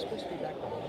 supposed to be back on.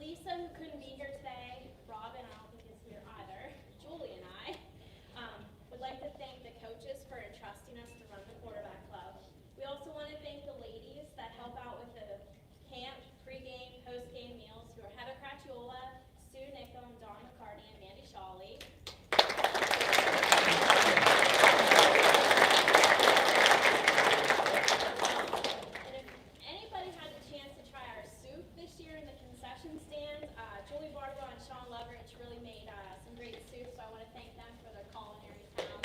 Lisa, who couldn't be here today, Robin, I don't think is here either, Julie and I, would like to thank the coaches for entrusting us to run the quarterback club. We also want to thank the ladies that help out with the camp, pregame, postgame meals, who are Heather Cracciola, Sue Nickham, Dawn McCarty, and Mandy Shawley. And if anybody had the chance to try our soup this year in the concession stand, Julie Barbaugh and Sean Leverich really made some great soup, so I want to thank them for their culinary talent.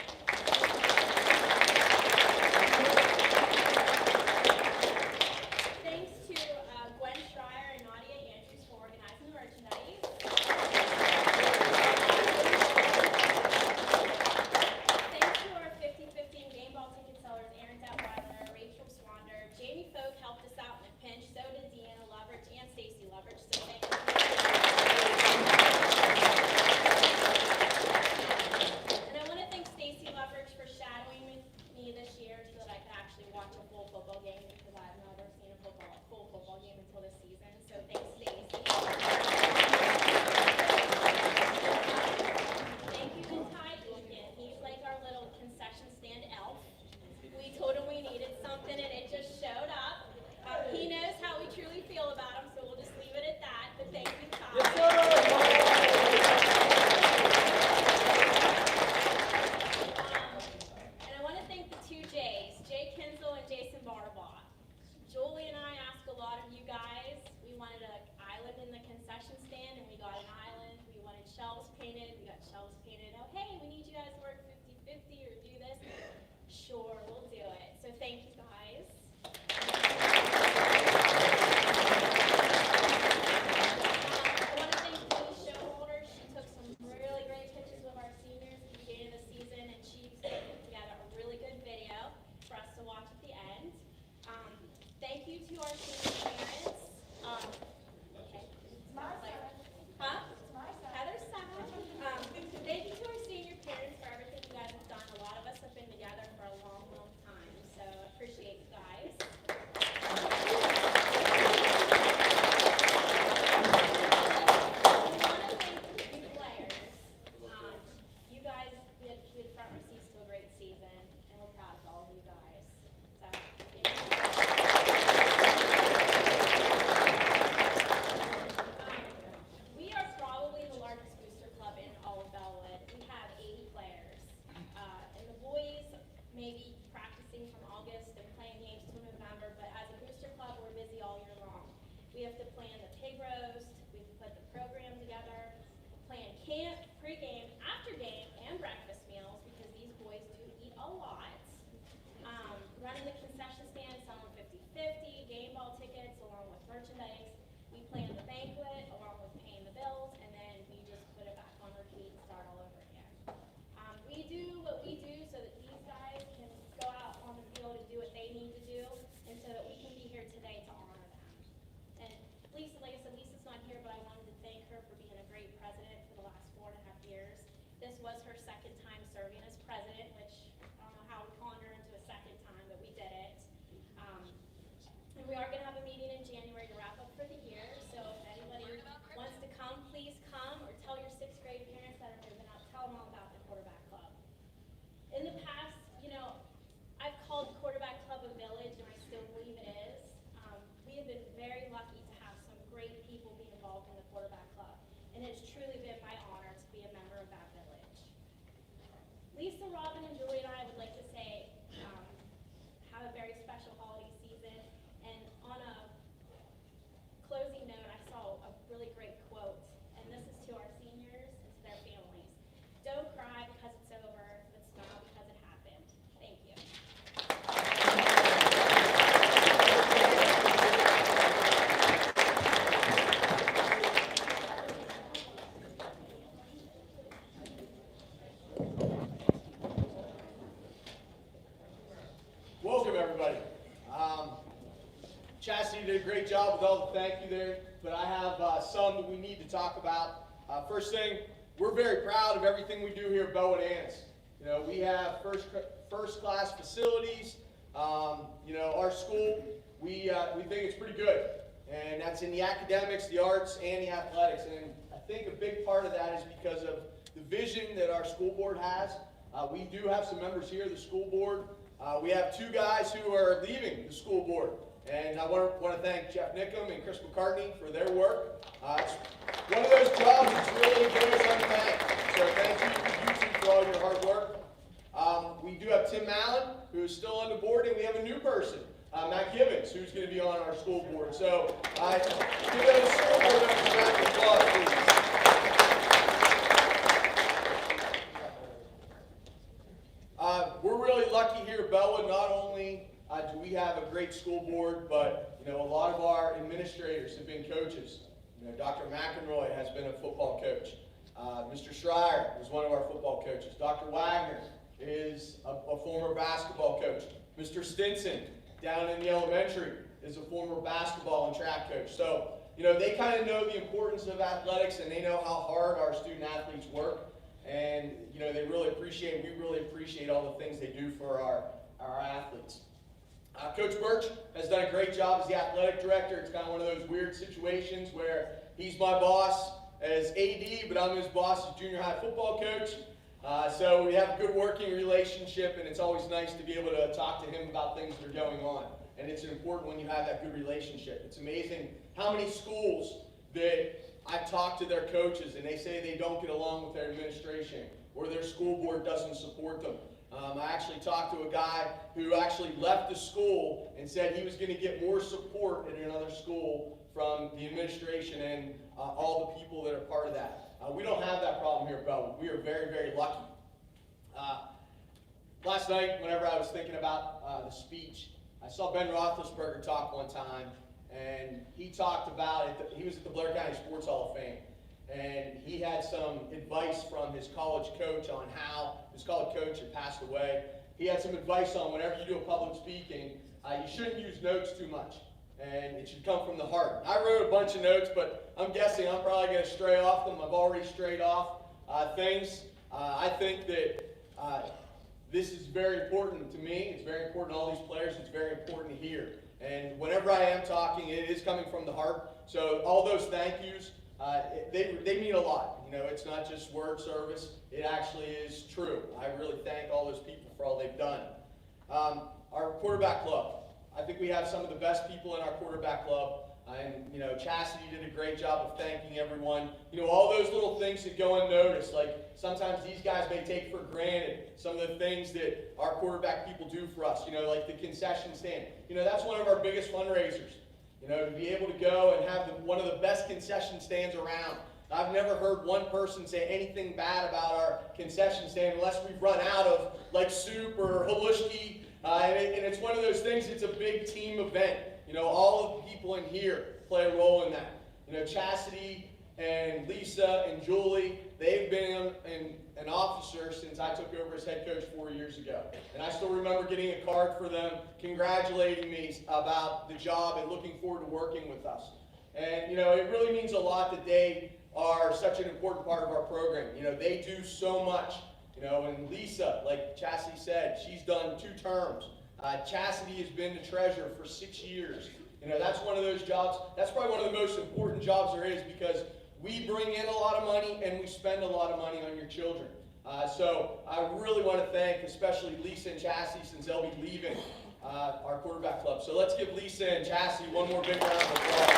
Thanks to Gwen Schreier and Nadia Andrews for organizing the merchandise. Thanks to our 50-50 game ball ticket sellers, Aaron Detweiler, Rachel Swander, Jamie Folk helped us out in a pinch, so did Deanna Leverich and Stacy Leverich, so thank you. And I want to thank Stacy Leverich for shadowing me this year so that I could actually watch a full football game, because I've never seen a full football game until this season, so thanks, Stacy. Thank you to Ty Eakin. He's like our little concession stand elf. We told him we needed something and it just showed up. He knows how we truly feel about him, so we'll just leave it at that, but thank you, Ty. Yes, sir. And I want to thank the two J's, Jay Kinsel and Jason Barbaugh. Julie and I asked a lot of you guys. We wanted an island in the concession stand, and we got an island. We wanted shelves painted. We got shelves painted. Oh, hey, we need you guys to work 50-50 or do this. Sure, we'll do it. So thank you, guys. I want to thank Julie Showholder. She took some really great pictures of our seniors at the beginning of the season, and she put together a really good video for us to watch at the end. Thank you to our senior parents. Okay. Huh? Heather's side. Thank you to our senior parents for everything you guys have done. A lot of us have been together for a long, long time, so appreciate you guys. I want to thank you players. You guys did front receipts to a great season, and we're proud of all of you guys. So, thank you. We are probably the largest booster club in all of Bellwood. We have 80 players. And the boys may be practicing from August and playing games till November, but as a booster club, we're busy all year long. We have to plan the pig roast, we have to put the program together, plan camp, pregame, after game, and breakfast meals, because these boys do eat a lot. Running the concession stand, selling 50-50, game ball tickets, along with merchandise. We plan the banquet, along with paying the bills, and then we just put it back on repeat and start all over again. We do what we do so that these guys can go out on the field and do what they need to do, and so that we can be here today to honor them. And Lisa, like I said, Lisa's not here, but I wanted to thank her for being a great president for the last 4.5 years. This was her second time serving as president, which I don't know how we conned her into a second time, but we did it. And we are going to have a meeting in January to wrap up for the year, so if anybody wants to come, please come, or tell your 6th grade parents that are moving up, tell them all about the quarterback club. In the past, I've called Quarterback Club a village, and I still believe it is. We have been very lucky to have some great people be involved in the quarterback club, and it's truly been my honor to be a member of that village. Lisa, Robin, and Julie and I would like to say have a very special holiday season, and on a closing note, I saw a really great quote, and this is to our seniors and to their families. Don't cry because it's over, but smile because it happened. Thank you. Welcome, everybody. Chastity did a great job with all the thank you there, but I have some that we need to talk about. First thing, we're very proud of everything we do here at BELLWOOD-ANTIS. We have first class facilities. Our school, we think it's pretty good. And that's in the academics, the arts, and the athletics. And I think a big part of that is because of the vision that our school board has. We do have some members here of the school board. We have two guys who are leaving the school board. And I want to thank Jeff Nickham and Chris McCartney for their work. It's one of those jobs that's really goes unpaid. So thank you two for all your hard work. We do have Tim Allen, who is still on the board, and we have a new person, Matt Gibbons, who's going to be on our school board. So give those school board members a round of applause, please. We're really lucky here at Bellwood. Not only do we have a great school board, but a lot of our administrators have been coaches. Dr. McEnroy has been a football coach. Mr. Schreier is one of our football coaches. Dr. Wagner is a former basketball coach. Mr. Stinson down in the elementary is a former basketball and track coach. So, they kind of know the importance of athletics, and they know how hard our student athletes work. And, we really appreciate all the things they do for our athletes. Coach Birch has done a great job as the athletic director. It's kind of one of those weird situations where he's my boss as AD, but I'm his boss as junior high football coach. So we have a good working relationship, and it's always nice to be able to talk to him about things that are going on. And it's important when you have that good relationship. It's amazing how many schools that I've talked to their coaches, and they say they don't get along with their administration, or their school board doesn't support them. I actually talked to a guy who actually left the school and said he was going to get more support at another school from the administration and all the people that are part of that. We don't have that problem here at Bellwood. We are very, very lucky. Last night, whenever I was thinking about the speech, I saw Ben Roethlisberger talk one time, and he talked about it. He was at the Blair County Sports Hall of Fame, and he had some advice from his college coach on how his college coach had passed away. He had some advice on whenever you do a public speaking, you shouldn't use notes too much, and it should come from the heart. I wrote a bunch of notes, but I'm guessing I'm probably going to stray off them. I've already strayed off things. I think that this is very important to me. It's very important to all these players. It's very important to hear. And whenever I am talking, it is coming from the heart. So all those thank yous, they mean a lot. It's not just word service. It actually is true. I really thank all those people for all they've done. Our quarterback club. I think we have some of the best people in our quarterback club. And, Chastity did a great job of thanking everyone. All those little things that go unnoticed, like sometimes these guys may take for granted some of the things that our quarterback people do for us, like the concession stand. That's one of our biggest fundraisers, to be able to go and have one of the best concession stands around. I've never heard one person say anything bad about our concession stand unless we've run out of like soup or halushki. And it's one of those things, it's a big team event. All of the people in here play a role in that. Chastity and Lisa and Julie, they've been an officer since I took over as head coach 4 years ago. And I still remember getting a card for them congratulating me about the job and looking forward to working with us. And, it really means a lot that they are such an important part of our program. They do so much. And Lisa, like Chastity said, she's done 2 terms. Chastity has been the treasurer for 6 years. That's one of those jobs. That's probably one of the most important jobs there is because we bring in a lot of money and we spend a lot of money on your children. So I really want to thank especially Lisa and Chastity since they'll be leaving our quarterback club. So let's give Lisa and Chastity one more big round of applause.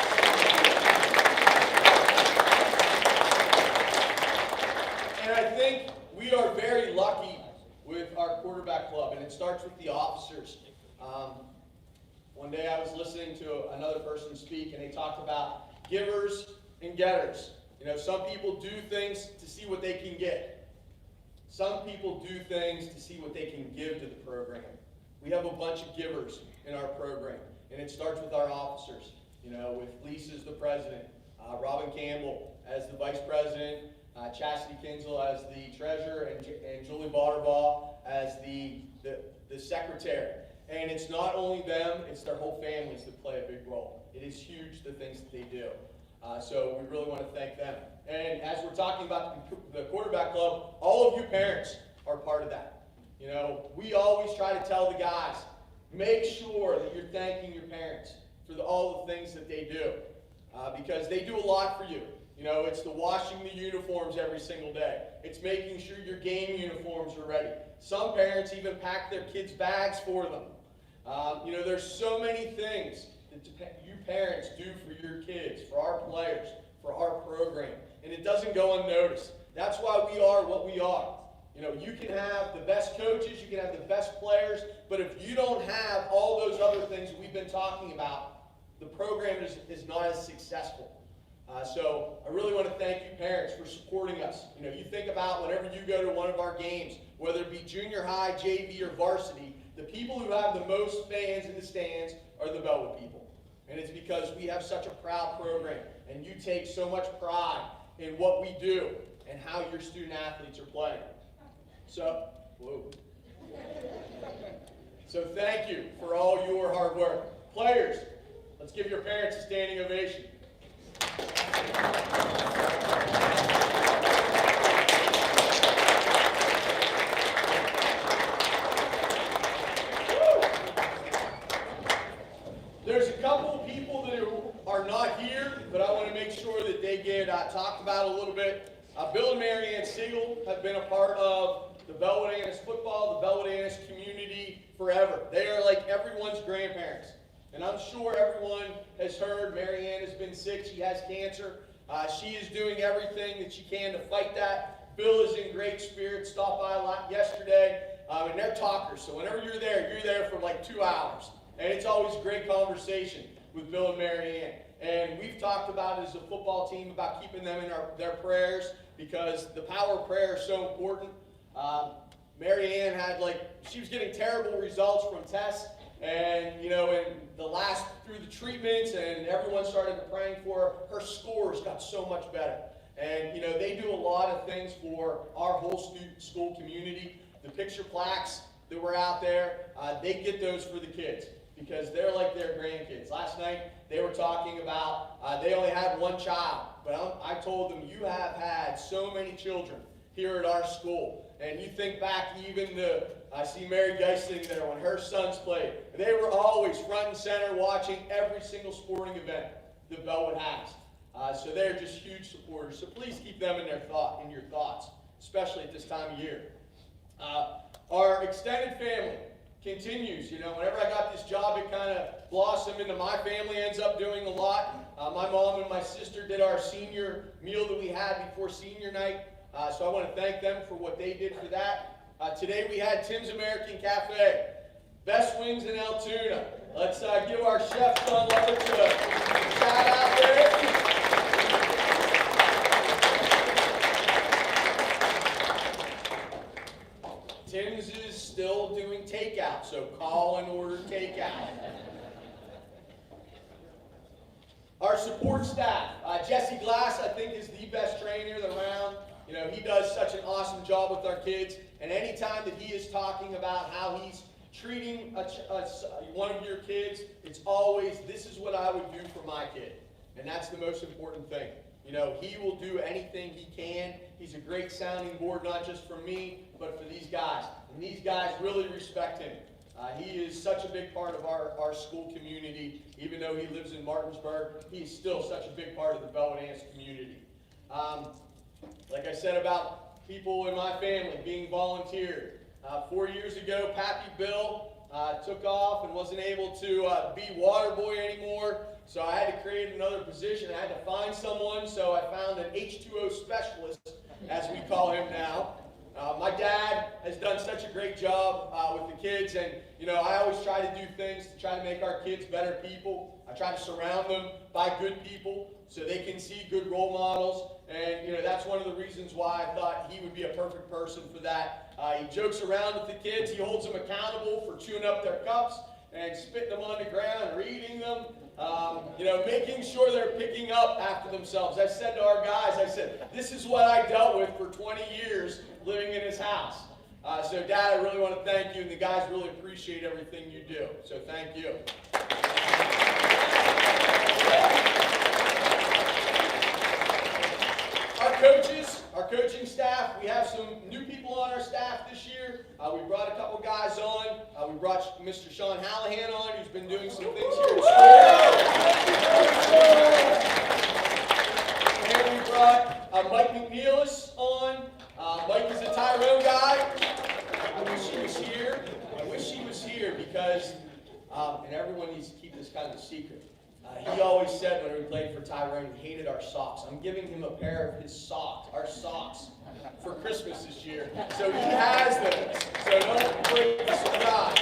And I think we are very lucky with our quarterback club, and it starts with the officers. One day I was listening to another person speak, and they talked about givers and getters. Some people do things to see what they can get. Some people do things to see what they can give to the program. We have a bunch of givers in our program, and it starts with our officers. With Lisa as the president, Robin Campbell as the vice president, Chastity Kinzel as the treasurer, and Julie Butterball as the secretary. And it's not only them, it's their whole families that play a big role. It is huge, the things that they do. So we really want to thank them. And as we're talking about the quarterback club, all of you parents are part of that. We always try to tell the guys, make sure that you're thanking your parents for all the things that they do, because they do a lot for you. You know, it's the washing the uniforms every single day. It's making sure your game uniforms are ready. Some parents even pack their kids' bags for them. You know, there's so many things that you parents do for your kids, for our players, for our program, and it doesn't go unnoticed. That's why we are what we are. You know, you can have the best coaches, you can have the best players, but if you don't have all those other things we've been talking about, the program is not as successful. So I really want to thank you parents for supporting us. You know, you think about whenever you go to one of our games, whether it be junior high, JV, or varsity, the people who have the most fans in the stands are the Bellwood people. And it's because we have such a proud program, and you take so much pride in what we do and how your student athletes are playing. So, so thank you for all your hard work. Players, let's give your parents a standing ovation. There's a couple of people that are not here, but I want to make sure that they get talked about a little bit. Bill and Mary Ann Siegel have been a part of the BELLWOOD-ANTIS football, the BELLWOOD-ANTIS community forever. They are like everyone's grandparents. And I'm sure everyone has heard Mary Ann has been sick. She has cancer. She is doing everything that she can to fight that. Bill is in great spirits. Stopped by a lot yesterday. And they're talkers. So whenever you're there for like 2 hours. And it's always a great conversation with Bill and Mary Ann. And we've talked about it as a football team about keeping them in their prayers because the power of prayer is so important. Mary Ann had she was getting terrible results from tests. And, you know, through the treatments and everyone started praying for her, her scores got so much better. And, you know, they do a lot of things for our whole school community. The picture plaques that were out there, they get those for the kids because they're like their grandkids. Last night, they were talking about, they only had one child, but I told them, you have had so many children here at our school. And you think back even to, I see Mary Geisling there when her sons played. They were always front and center watching every single sporting event that Bellwood has. So they're just huge supporters. So please keep them in your thoughts, especially at this time of year. Our extended family continues. You know, whenever I got this job, it kind of blossomed into my family ends up doing a lot. My mom and my sister did our senior meal that we had before senior night. So I want to thank them for what they did for that. Today we had Tim's American Cafe. Best wings in Altoona. Let's give our chef John Lovett a shout out there. Tim's is still doing takeout, so call and order takeout. Our support staff. Jesse Glass, I think, is the best trainer around. You know, he does such an awesome job with our kids, and anytime that he is talking about how he's treating one of your kids, it's always, this is what I would do for my kid. And that's the most important thing. You know, he will do anything he can. He's a great sounding board, not just for me, but for these guys. And these guys really respect him. He is such a big part of our school community. Even though he lives in Martinsburg, he's still such a big part of the BELLWOOD-ANTIS community. Like I said about people in my family being volunteered. 4 years ago, Pappy Bill took off and wasn't able to be water boy anymore. So I had to create another position. I had to find someone, so I found an H2O specialist, as we call him now. My dad has done such a great job with the kids, and you know, I always try to do things to try to make our kids better people. I try to surround them by good people so they can see good role models, and you know, that's one of the reasons why I thought he would be a perfect person for that. He jokes around with the kids. He holds them accountable for chewing up their cups and spitting them on the ground and eating them. You know, making sure they're picking up after themselves. I said to our guys, I said, this is what I dealt with for 20 years living in his house. So Dad, I really want to thank you, and the guys really appreciate everything you do. So thank you. Our coaches, our coaching staff, we have some new people on our staff this year. We brought a couple guys on. We brought Mr. Sean Hallahan on, who's been doing some things here at school. He always said when we played for Tyrone, he hated our socks. I'm giving him a pair of his socks, our socks, for Christmas this year. So he has those. So don't break the surprise.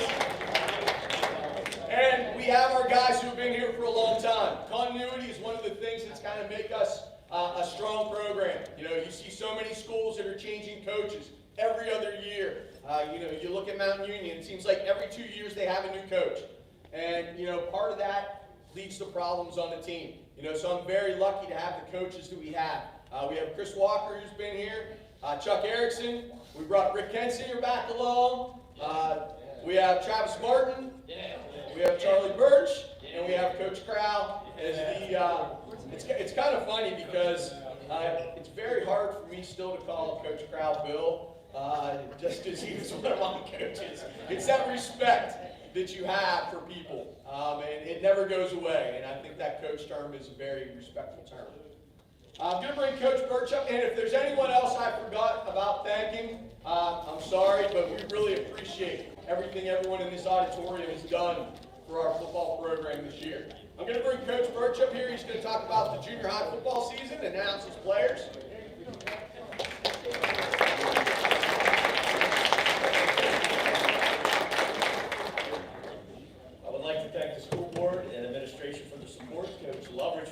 And we have our guys who have been here for a long time. Continuity is one of the things that's kind of make us a strong program. You know, you see so many schools that are changing coaches every other year. You know, you look at Mount Union, it seems like every 2 years they have a new coach. And, you know, part of that leads to problems on the team. You know, so I'm very lucky to have the coaches that we have. We have Chris Walker, who's been here, Chuck Erickson. We brought Rick Kensinger back along. We have Travis Martin. We have Charlie Birch, and we have Coach Crow as the. It's kind of funny because it's very hard for me still to call Coach Crow Bill, just because he was one of my coaches. It's that respect that you have for people, and it never goes away. And I think that coach term is a very respectful term. I'm going to bring Coach Birch up, and if there's anyone else I forgot about thanking, I'm sorry, but we really appreciate everything everyone in this auditorium has done for our football program this year. I'm going to bring Coach Birch up here. He's going to talk about the junior high football season and announce his players.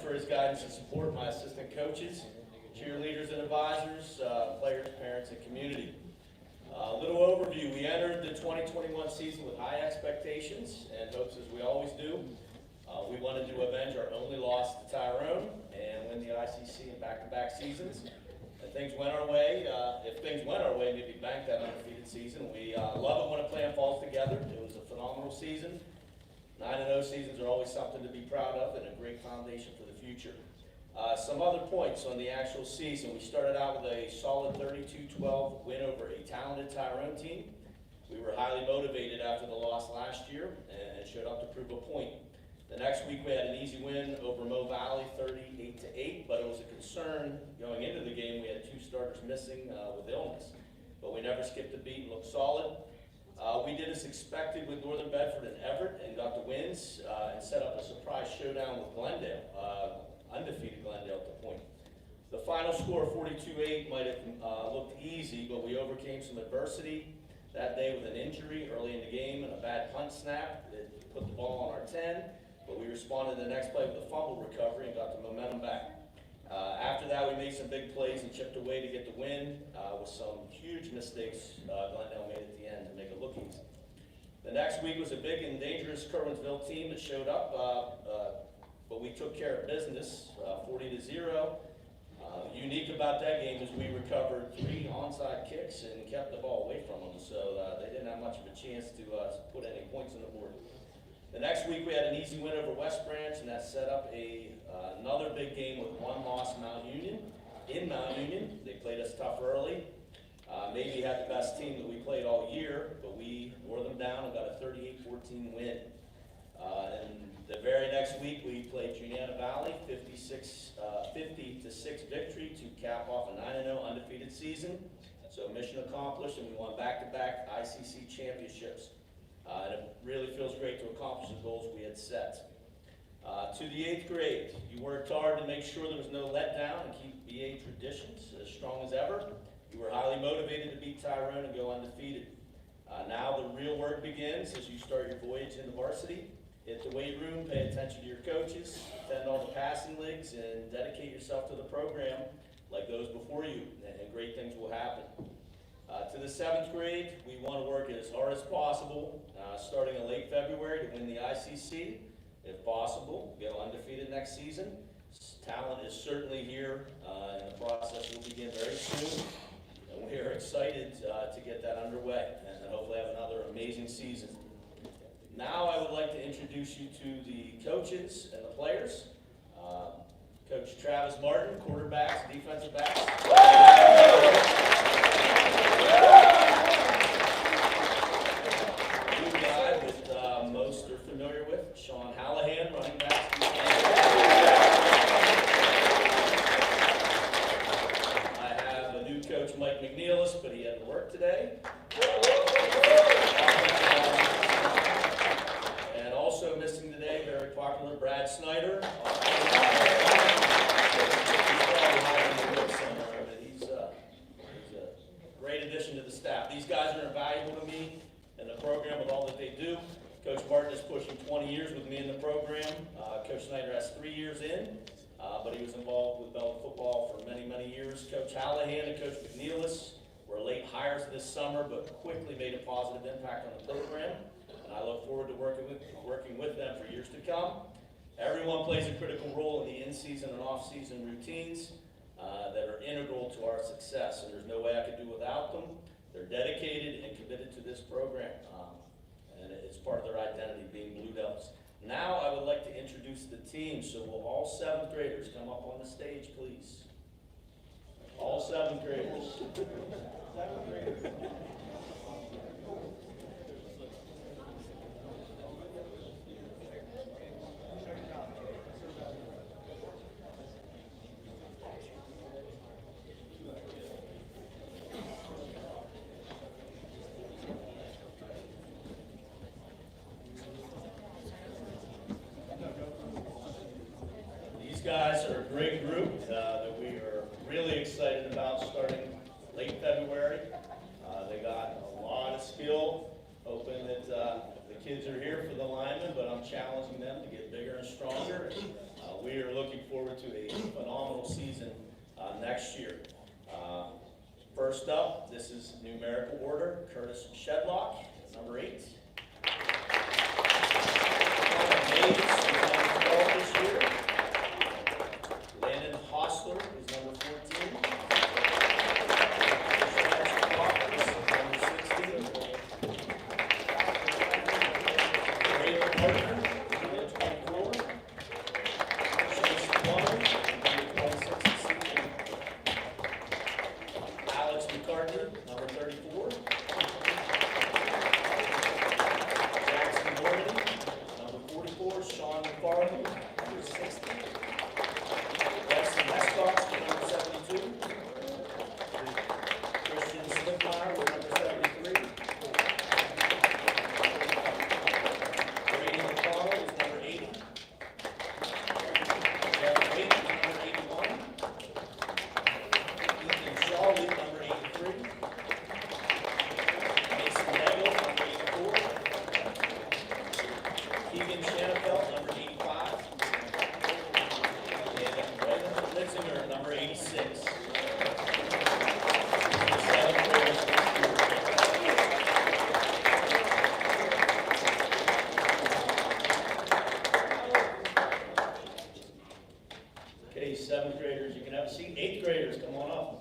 For his guidance and support, my assistant coaches, cheerleaders and advisors, players, parents, and community. A little overview. We entered the 2021 season with high expectations and hopes, as we always do. We wanted to avenge our only loss to Tyrone and win the ICC in back-to-back seasons. And things went our way. If things went our way, maybe bank that undefeated season. We love it when a plan falls together. It was a phenomenal season. 9-0 seasons are always something to be proud of and a great foundation for the future. Some other points on the actual season. We started out with a solid 32-12 win over a talented Tyrone team. We were highly motivated after the loss last year and showed up to prove a point. The next week we had an easy win over Mo Valley, 38-8, but it was a concern going into the game. We had 2 starters missing with illness, but we never skipped a beat and looked solid. We did as expected with Northern Bedford and Everett and got the wins and set up a surprise showdown with Glendale, undefeated Glendale at the point. The final score, 42-8, might have looked easy, but we overcame some adversity that day with an injury early in the game and a bad punt snap that put the ball on our 10, but we responded the next play with a fumble recovery and got the momentum back. After that, we made some big plays and chipped away to get the win with some huge mistakes Glendale made at the end to make it look easy. The next week was a big and dangerous Kerwinsville team that showed up, but we took care of business, 40-0. Unique about that game is we recovered 3 onside kicks and kept the ball away from them, so they didn't have much of a chance to put any points on the board. The next week we had an easy win over West Branch, and that set up another big game with 1 loss Mount Union. In Mount Union, they played us tough early. Maybe had the best team that we played all year, but we wore them down and got a 38-14 win. And the very next week we played Juniata Valley, 50-6 victory to cap off a 9-0 undefeated season. So mission accomplished, and we won back-to-back ICC championships. And it really feels great to accomplish the goals we had set. To the 8th grade, you worked hard to make sure there was no letdown and keep BA traditions as strong as ever. You were highly motivated to beat Tyrone and go undefeated. Now the real work begins as you start your voyage into varsity. Hit the weight room, pay attention to your coaches, attend all the passing leagues, and dedicate yourself to the program like those before you, and great things will happen. To the 7th grade, we want to work as hard as possible, starting in late February to win the ICC. If possible, go undefeated next season. Talent is certainly here, and the process will begin very soon. And we are excited to get that underway and hopefully have another amazing season. Now I would like to introduce you to the coaches and the players. Coach Travis Martin, quarterbacks, defensive backs. New guy that most are familiar with, Sean Hallahan, running backs. I have a new coach, Mike McNeilis, but he had to work today. And also missing today, very popular, Brad Snyder. Snyder. He's a great addition to the staff. These guys are invaluable to me in the program with all that they do. Coach Martin is pushing 20 years with me in the program. Coach Snyder has 3 years in, but he was involved with BELLWOOD football for many, many years. Coach Hallahan and Coach McNeilis were late hires this summer, but quickly made a positive impact on the program. And I look forward to working with them for years to come. Everyone plays a critical role in the in-season and off-season routines that are integral to our success, and there's no way I could do without them. They're dedicated and committed to this program, and it's part of their identity, being Blue Devils. Now I would like to introduce the team, so will all 7th graders come up on the stage, please? All 7th graders. 7th graders. Guys are a great group that we are really excited about starting late February. They got a lot of skill, hoping that the kids are here for the linemen, but I'm challenging them to get bigger and stronger. We are looking forward to a phenomenal season next year. First up, this is numerical order. Curtis Shedlock, number 8. Hayes is number 12 this year. Hostler is number 14. Number 16. Raylan Parker, number 24. Chase Plummer, number 26. Alex McCartney, number 34. Jackson Morgan, number 44. Sean McFarland, number 60. Number 72. Christian Smithmeyer with number 73. Brady McConnell is number 80. Jeff Wade is number 81. Ethan Shawley, number 83. Mason Nagel, number 84. Keegan Shanafelt, number 85. Number 86. Okay, 7th graders, you can have a seat. 8th graders, come on up.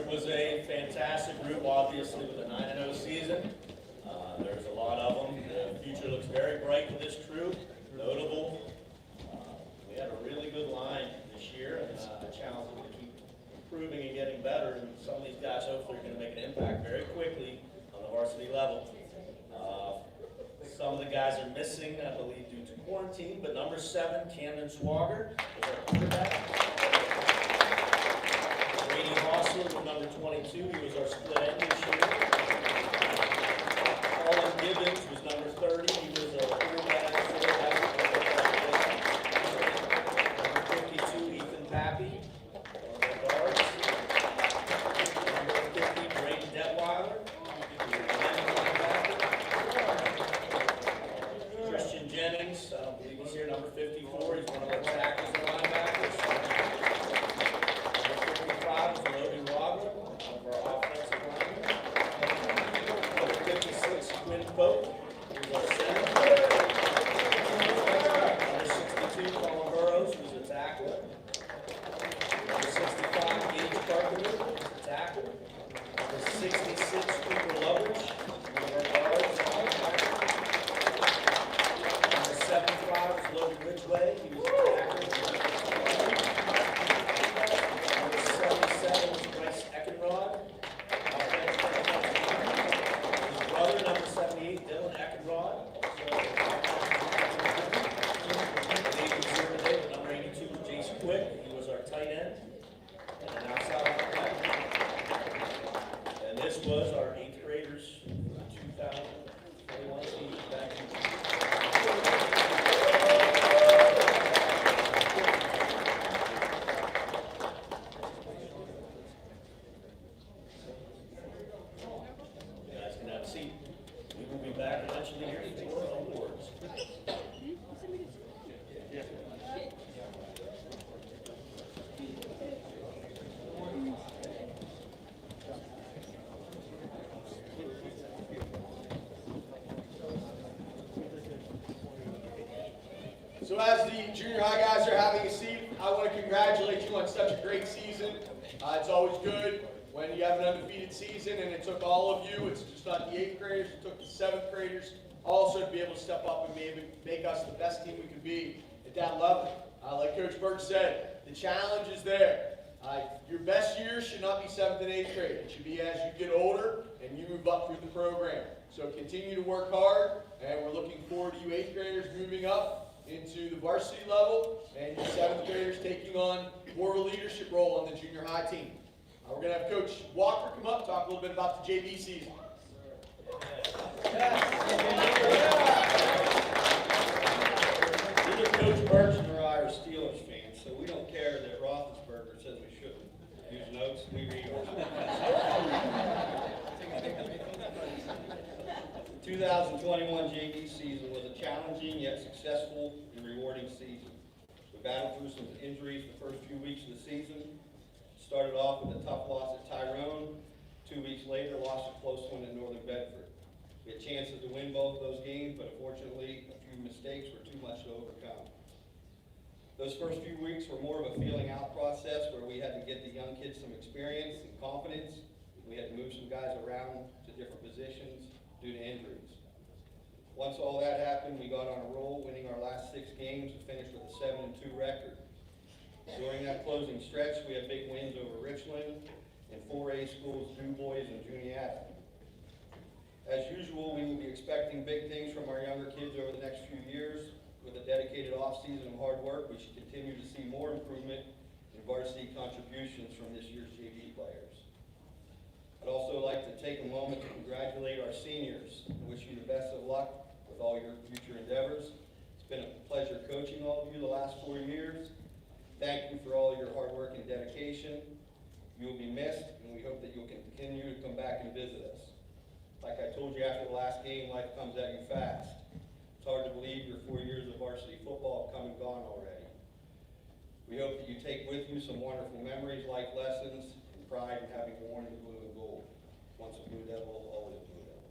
Was a fantastic group, obviously, with a 9-0 season. There's a lot of them. The future looks very bright for this crew. Notable. We had a really good line this year, and a challenge to keep improving and getting better. And some of these guys hopefully are going to make an impact very quickly on the varsity level. Some of the guys are missing, I believe, due to quarantine, but number 7, Camden Swagger, is our quarterback. Brady Hostler with number 22, he was our split end this year. Colin Gibbons was number 30, he was our quarterback. Number 52, Ethan Pappy, one of our guards. Number 50, Braden Detweiler, Christian Jennings, I don't believe he's here, number 54, he's one of our tackles and linebackers. Quinn Pope, who's our center. Number 62, Colin Burrows, who's a tackler. Number 65, Gage Carpenter, who's a tackle. Number 66, Cooper Lovich, one of our guards. Number 75 is Logan Ridgway, he was a tackle. Number 77 is Bryce Eckenrod. His brother, number march leaders for awards. So as the junior high guys are having a seat, I want to congratulate you on such a great season. It's always good when you have an undefeated season, and it took all of you. It's just not the 8th graders, it took the 7th graders also to be able to step up and maybe make us the best team we could be at that level. Like Coach Burke said, the challenge is there. Your best years should not be 7th and 8th grade. It should be as you get older and you move up through the program. So continue to work hard, and we're looking forward to you 8th graders moving up into the varsity level, and your 7th graders taking on more of a leadership role on the junior high team. We're going to have Coach Walker come up, talk a little bit about the JV season. Neither Coach Burch nor I are Steelers fans, so we don't care that Roethlisberger says we shouldn't use notes. We read ours. The 2021 JV season was a challenging yet successful and rewarding season. We battled through some injuries the first few weeks of the season. Started off with a tough loss at Tyrone. 2 weeks later, lost a close one at Northern Bedford. We had chances to win both those games, but unfortunately, a few mistakes were too much to overcome. Those first few weeks were more of a feeling out process where we had to get the young kids some experience and confidence. We had to move some guys around to different positions due to injuries. Once all that happened, we got on a roll, winning our last 6 games to finish with a 7-2 record. During that closing stretch, we had big wins over Richland and 4A schools, Du Bois and Juniata. As usual, we will be expecting big things from our younger kids over the next few years. With a dedicated off-season of hard work, we should continue to see more improvement in varsity contributions from this year's JV players. I'd also like to take a moment to congratulate our seniors and wish you the best of luck with all your future endeavors. It's been a pleasure coaching all of you the last 4 years. Thank you for all your hard work and dedication. You will be missed, and we hope that you'll continue to come back and visit us. Like I told you after the last game, life comes at you fast. It's hard to believe your 4 years of varsity football have come and gone already. We hope that you take with you some wonderful memories, life lessons, and pride in having worn the blue and gold. Once a Blue Devil, always a Blue Devil.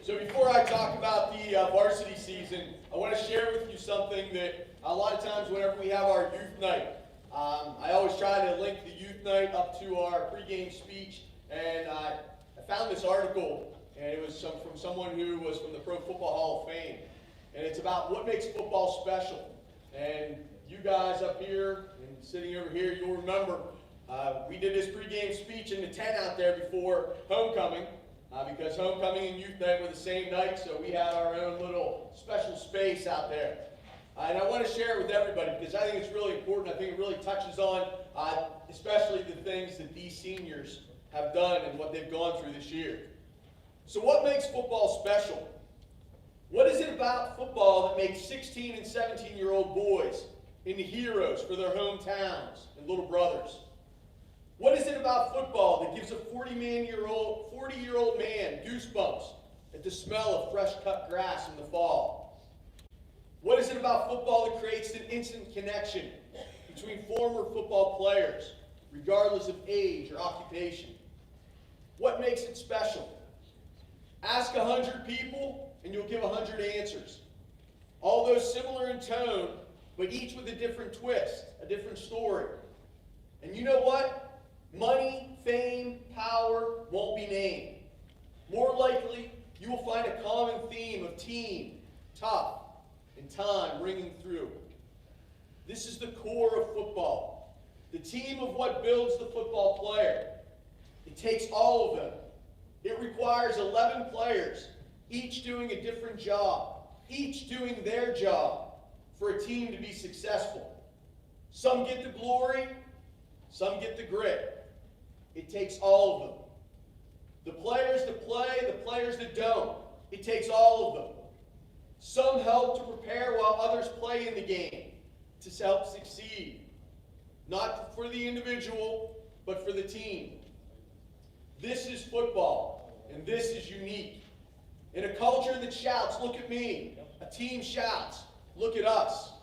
So before I talk about the varsity season, I want to share with you something that a lot of times whenever we have our youth night, I always try to link the youth night up to our pregame speech, and I found this article, and it was from someone who was from the Pro Football Hall of Fame, and it's about what makes football special. And you guys up here and sitting over here, you'll remember we did this pregame speech in the tent out there before homecoming, because homecoming and youth night were the same night, so we had our own little special space out there. And I want to share it with everybody because I think it's really important. I think it really touches on especially the things that these seniors have done and what they've gone through this year. So what makes football special? What is it about football that makes 16 and 17-year-old boys into heroes for their hometowns and little brothers? What is it about football that gives a 40-year-old man goosebumps at the smell of fresh cut grass in the fall? What is it about football that creates an instant connection between former football players, regardless of age or occupation? What makes it special? Ask 100 people and you'll give 100 answers. All those similar in tone, but each with a different twist, a different story. And you know what? Money, fame, power won't be named. More likely, you will find a common theme of team, tough, and time ringing through. This is the core of football, the team of what builds the football player. It takes all of them. It requires 11 players, each doing a different job, each doing their job for a team to be successful. Some get the glory, some get the grit. It takes all of them. The players that play, the players that don't. It takes all of them. Some help to prepare while others play in the game to help succeed. Not for the individual, but for the team. This is football, and this is unique. In a culture that shouts, "Look at me," a team shouts, "Look at us."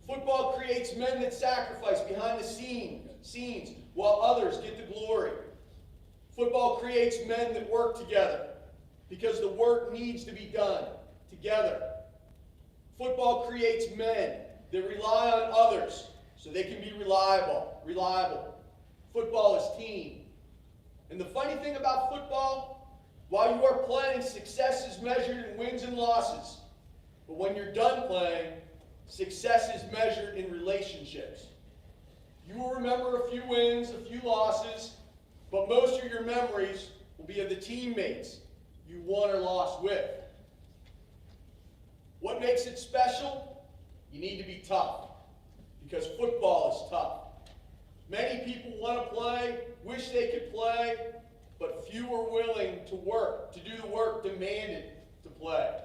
Football creates men that sacrifice behind the scenes while others get the glory. Football creates men that work together because the work needs to be done together. Football creates men that rely on others so they can be reliable. Football is team. And the funny thing about football, while you are playing, success is measured in wins and losses. But when you're done playing, success is measured in relationships. You will remember a few wins, a few losses, but most of your memories will be of the teammates you won or lost with. What makes it special? You need to be tough, because football is tough. Many people want to play, wish they could play, but few are willing to work, to do the work demanded to play.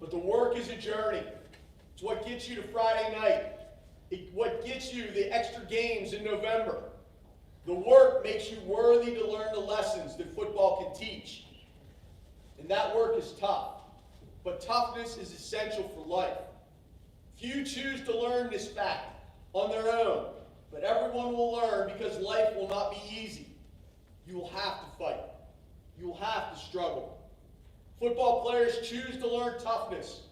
But the work is a journey. It's what gets you to Friday night. What gets you the extra games in November. The work makes you worthy to learn the lessons that football can teach. And that work is tough. But toughness is essential for life. Few choose to learn this fact on their own, but everyone will learn because life will not be easy. You will have to fight. You will have to struggle. Football players choose to learn toughness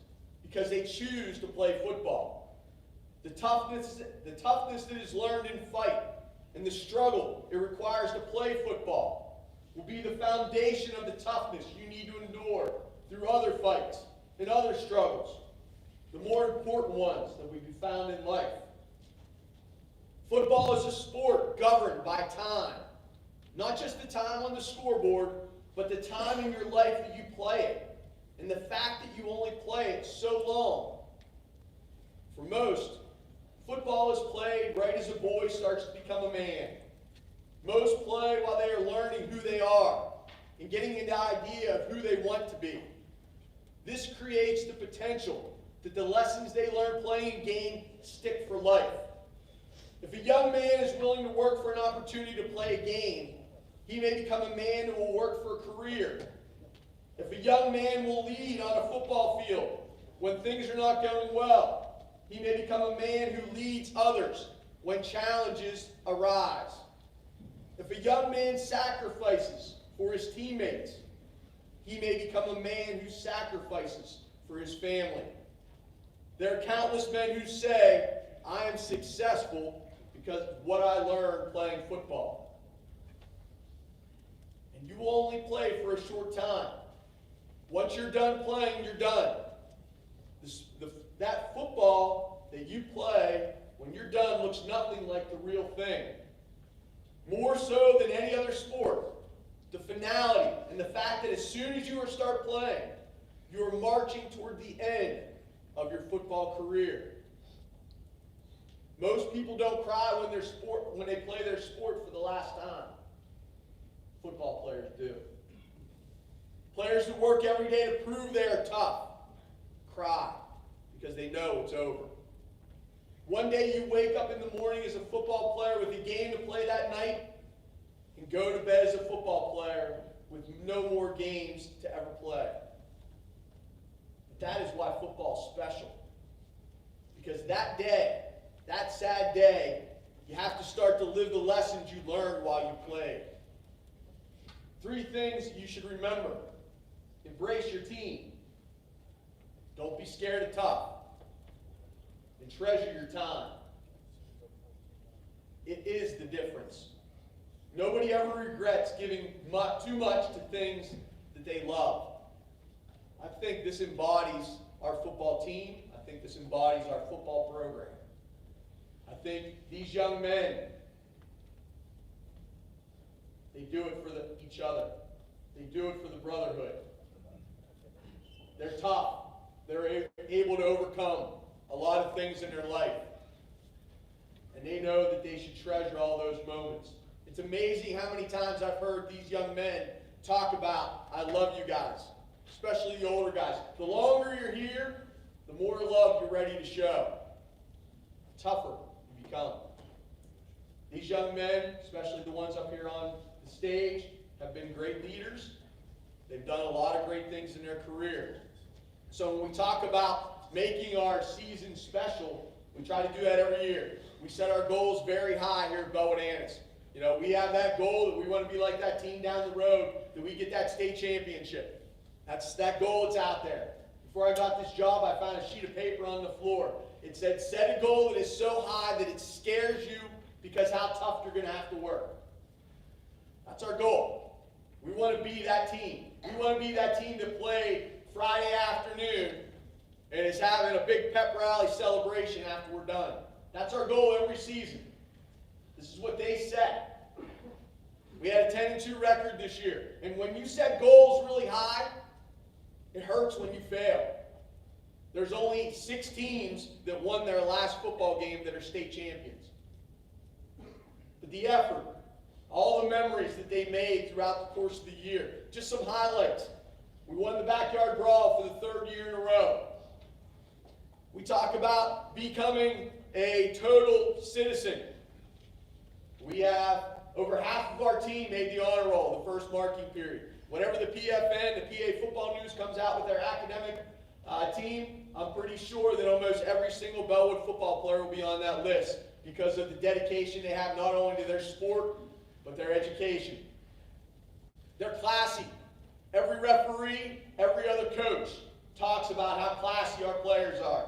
because they choose to play football. The toughness that is learned in fight and the struggle it requires to play football will be the foundation of the toughness you need to endure through other fights and other struggles, the more important ones that we be found in life. Football is a sport governed by time. Not just the time on the scoreboard, but the time in your life that you play it. And the fact that you only play it so long. For most, football is played right as a boy starts to become a man. Most play while they are learning who they are and getting an idea of who they want to be. This creates the potential that the lessons they learn playing a game stick for life. If a young man is willing to work for an opportunity to play a game, he may become a man who will work for a career. If a young man will lead on a football field when things are not going well, he may become a man who leads others when challenges arise. If a young man sacrifices for his teammates, he may become a man who sacrifices for his family. There are countless men who say, "I am successful because of what I learned playing football." And you will only play for a short time. Once you're done playing, you're done. That football that you play, when you're done, looks nothing like the real thing. More so than any other sport, the finality and the fact that as soon as you start playing, you are marching toward the end of your football career. Most people don't cry when they play their sport for the last time. Football players do. Players that work every day to prove they are tough cry because they know it's over. One day you wake up in the morning as a football player with a game to play that night and go to bed as a football player with no more games to ever play. But that is why football is special. Because that day, that sad day, you have to start to live the lessons you learned while you played. 3 things you should remember. Embrace your team. Don't be scared of tough. And treasure your time. It is the difference. Nobody ever regrets giving too much to things that they love. I think this embodies our football team. I think this embodies our football program. I think these young men, they do it for each other. They do it for the brotherhood. They're tough. They're able to overcome a lot of things in their life. And they know that they should treasure all those moments. It's amazing how many times I've heard these young men talk about, "I love you guys," especially the older guys. The longer you're here, the more love you're ready to show. The tougher you become. These young men, especially the ones up here on the stage, have been great leaders. They've done a lot of great things in their career. So when we talk about making our season special, we try to do that every year. We set our goals very high here at BELLWOOD-ANTIS. You know, we have that goal that we want to be like that team down the road, that we get that state championship. That's that goal that's out there. Before I got this job, I found a sheet of paper on the floor. It said, set a goal that is so high that it scares you because how tough you're going to have to work. That's our goal. We want to be that team. We want to be that team that played Friday afternoon and is having a big pep rally celebration after we're done. That's our goal every season. This is what they set. We had a 10-2 record this year. And when you set goals really high, it hurts when you fail. There's only 6 teams that won their last football game that are state champions. But the effort, all the memories that they made throughout the course of the year, just some highlights. We won the backyard brawl for the 3rd year in a row. We talk about becoming a total citizen. We have over half of our team made the honor roll the first marking period. Whenever the PFN, the PA Football News comes out with their academic team, I'm pretty sure that almost every single Bellwood football player will be on that list because of the dedication they have not only to their sport, but their education. They're classy. Every referee, every other coach talks about how classy our players are.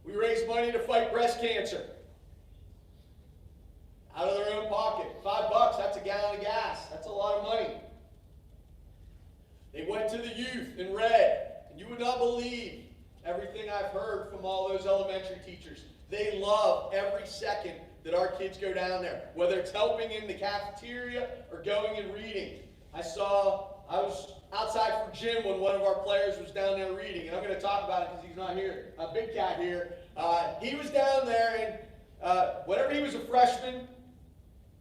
We raise money to fight breast cancer. Out of their own pocket. $5, that's a gallon of gas. That's a lot of money. They went to the youth in red, and you would not believe everything I've heard from all those elementary teachers. They love every second that our kids go down there, whether it's helping in the cafeteria or going and reading. I was outside for gym when one of our players was down there reading, and I'm going to talk about it because he's not here. Big Cat here. He was down there, and whenever he was a freshman,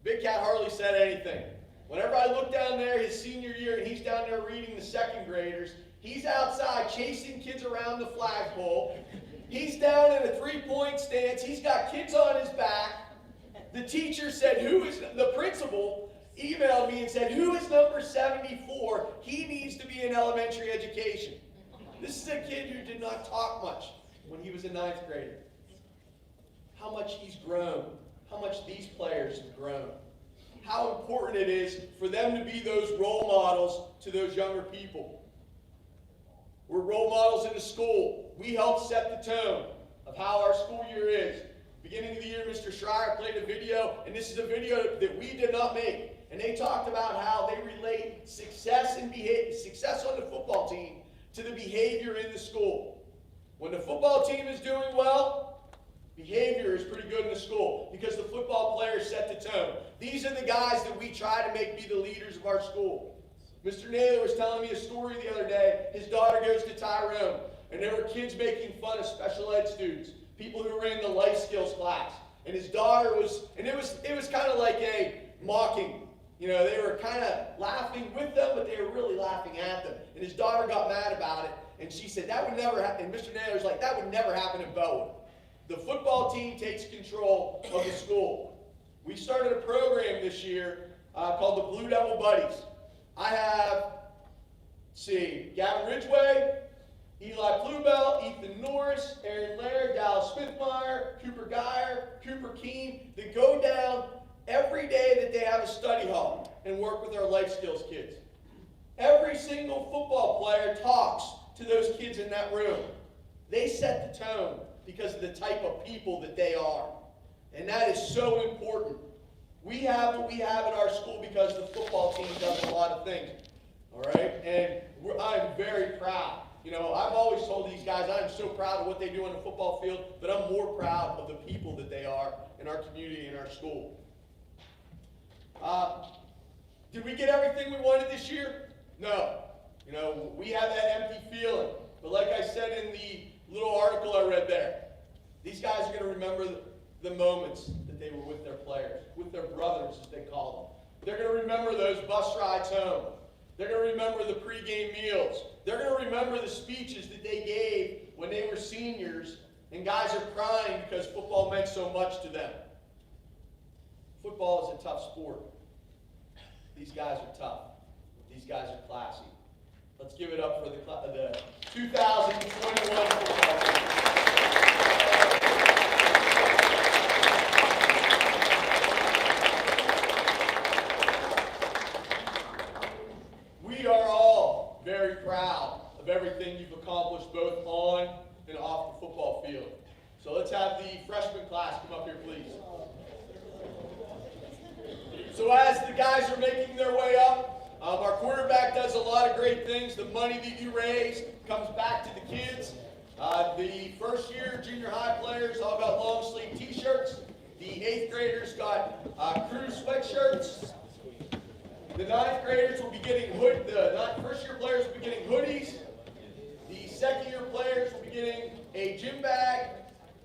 Big Cat hardly said anything. Whenever I look down there his senior year and he's down there reading the 2nd graders, he's outside chasing kids around the flagpole. He's down in a 3-point stance. He's got kids on his back. The teacher said, the principal emailed me and said, who is number 74? He needs to be in elementary education. This is a kid who did not talk much when he was a 9th grader. How much he's grown. How much these players have grown. How important it is for them to be those role models to those younger people. We're role models in the school. We help set the tone of how our school year is. Beginning of the year, Mr. Schreier played a video, and this is a video that we did not make. And they talked about how they relate success on the football team to the behavior in the school. When the football team is doing well, behavior is pretty good in the school because the football players set the tone. These are the guys that we try to make be the leaders of our school. Mr. Naylor was telling me a story the other day. His daughter goes to Tyrone, and there were kids making fun of special ed students, people who were in the life skills class. And his daughter was, and it was kind of like a mocking. You know, they were kind of laughing with them, but they were really laughing at them. And his daughter got mad about it, and she said, that would never happen. And Mr. Naylor's like, that would never happen in Bellwood. The football team takes control of the school. We started a program this year called the Blue Devil Buddies. I have, Gavin Ridgway, Eli Plubel, Ethan Norris, Aaron Laird, Dallas Smithmeyer, Cooper Geyer, Cooper Keene, that go down every day that they have a study hall and work with our life skills kids. Every single football player talks to those kids in that room. They set the tone because of the type of people that they are. And that is so important. We have what we have at our school because the football team does a lot of things. All right? And I'm very proud. You know, I've always told these guys I'm so proud of what they do on the football field, but I'm more proud of the people that they are in our community and our school. Did we get everything we wanted this year? No. You know, we have that empty feeling. But like I said in the little article I read there, these guys are going to remember the moments that they were with their players, with their brothers, as they call them. They're going to remember those bus rides home. They're going to remember the pregame meals. They're going to remember the speeches that they gave when they were seniors, and guys are crying because football meant so much to them. Football is a tough sport. These guys are tough. These guys are classy. Let's give it up for the 2021 football team. We are all very proud of everything you've accomplished both on and off the football field. So let's have the freshman class come up here, please. So as the guys are making their way up, our quarterback does a lot of great things. The money that you raise comes back to the kids. The first year junior high players all got long sleeve t-shirts. The 8th graders got crew sweatshirts. The 9th graders will be getting first year players will be getting hoodies. The 2nd year players will be getting a gym bag.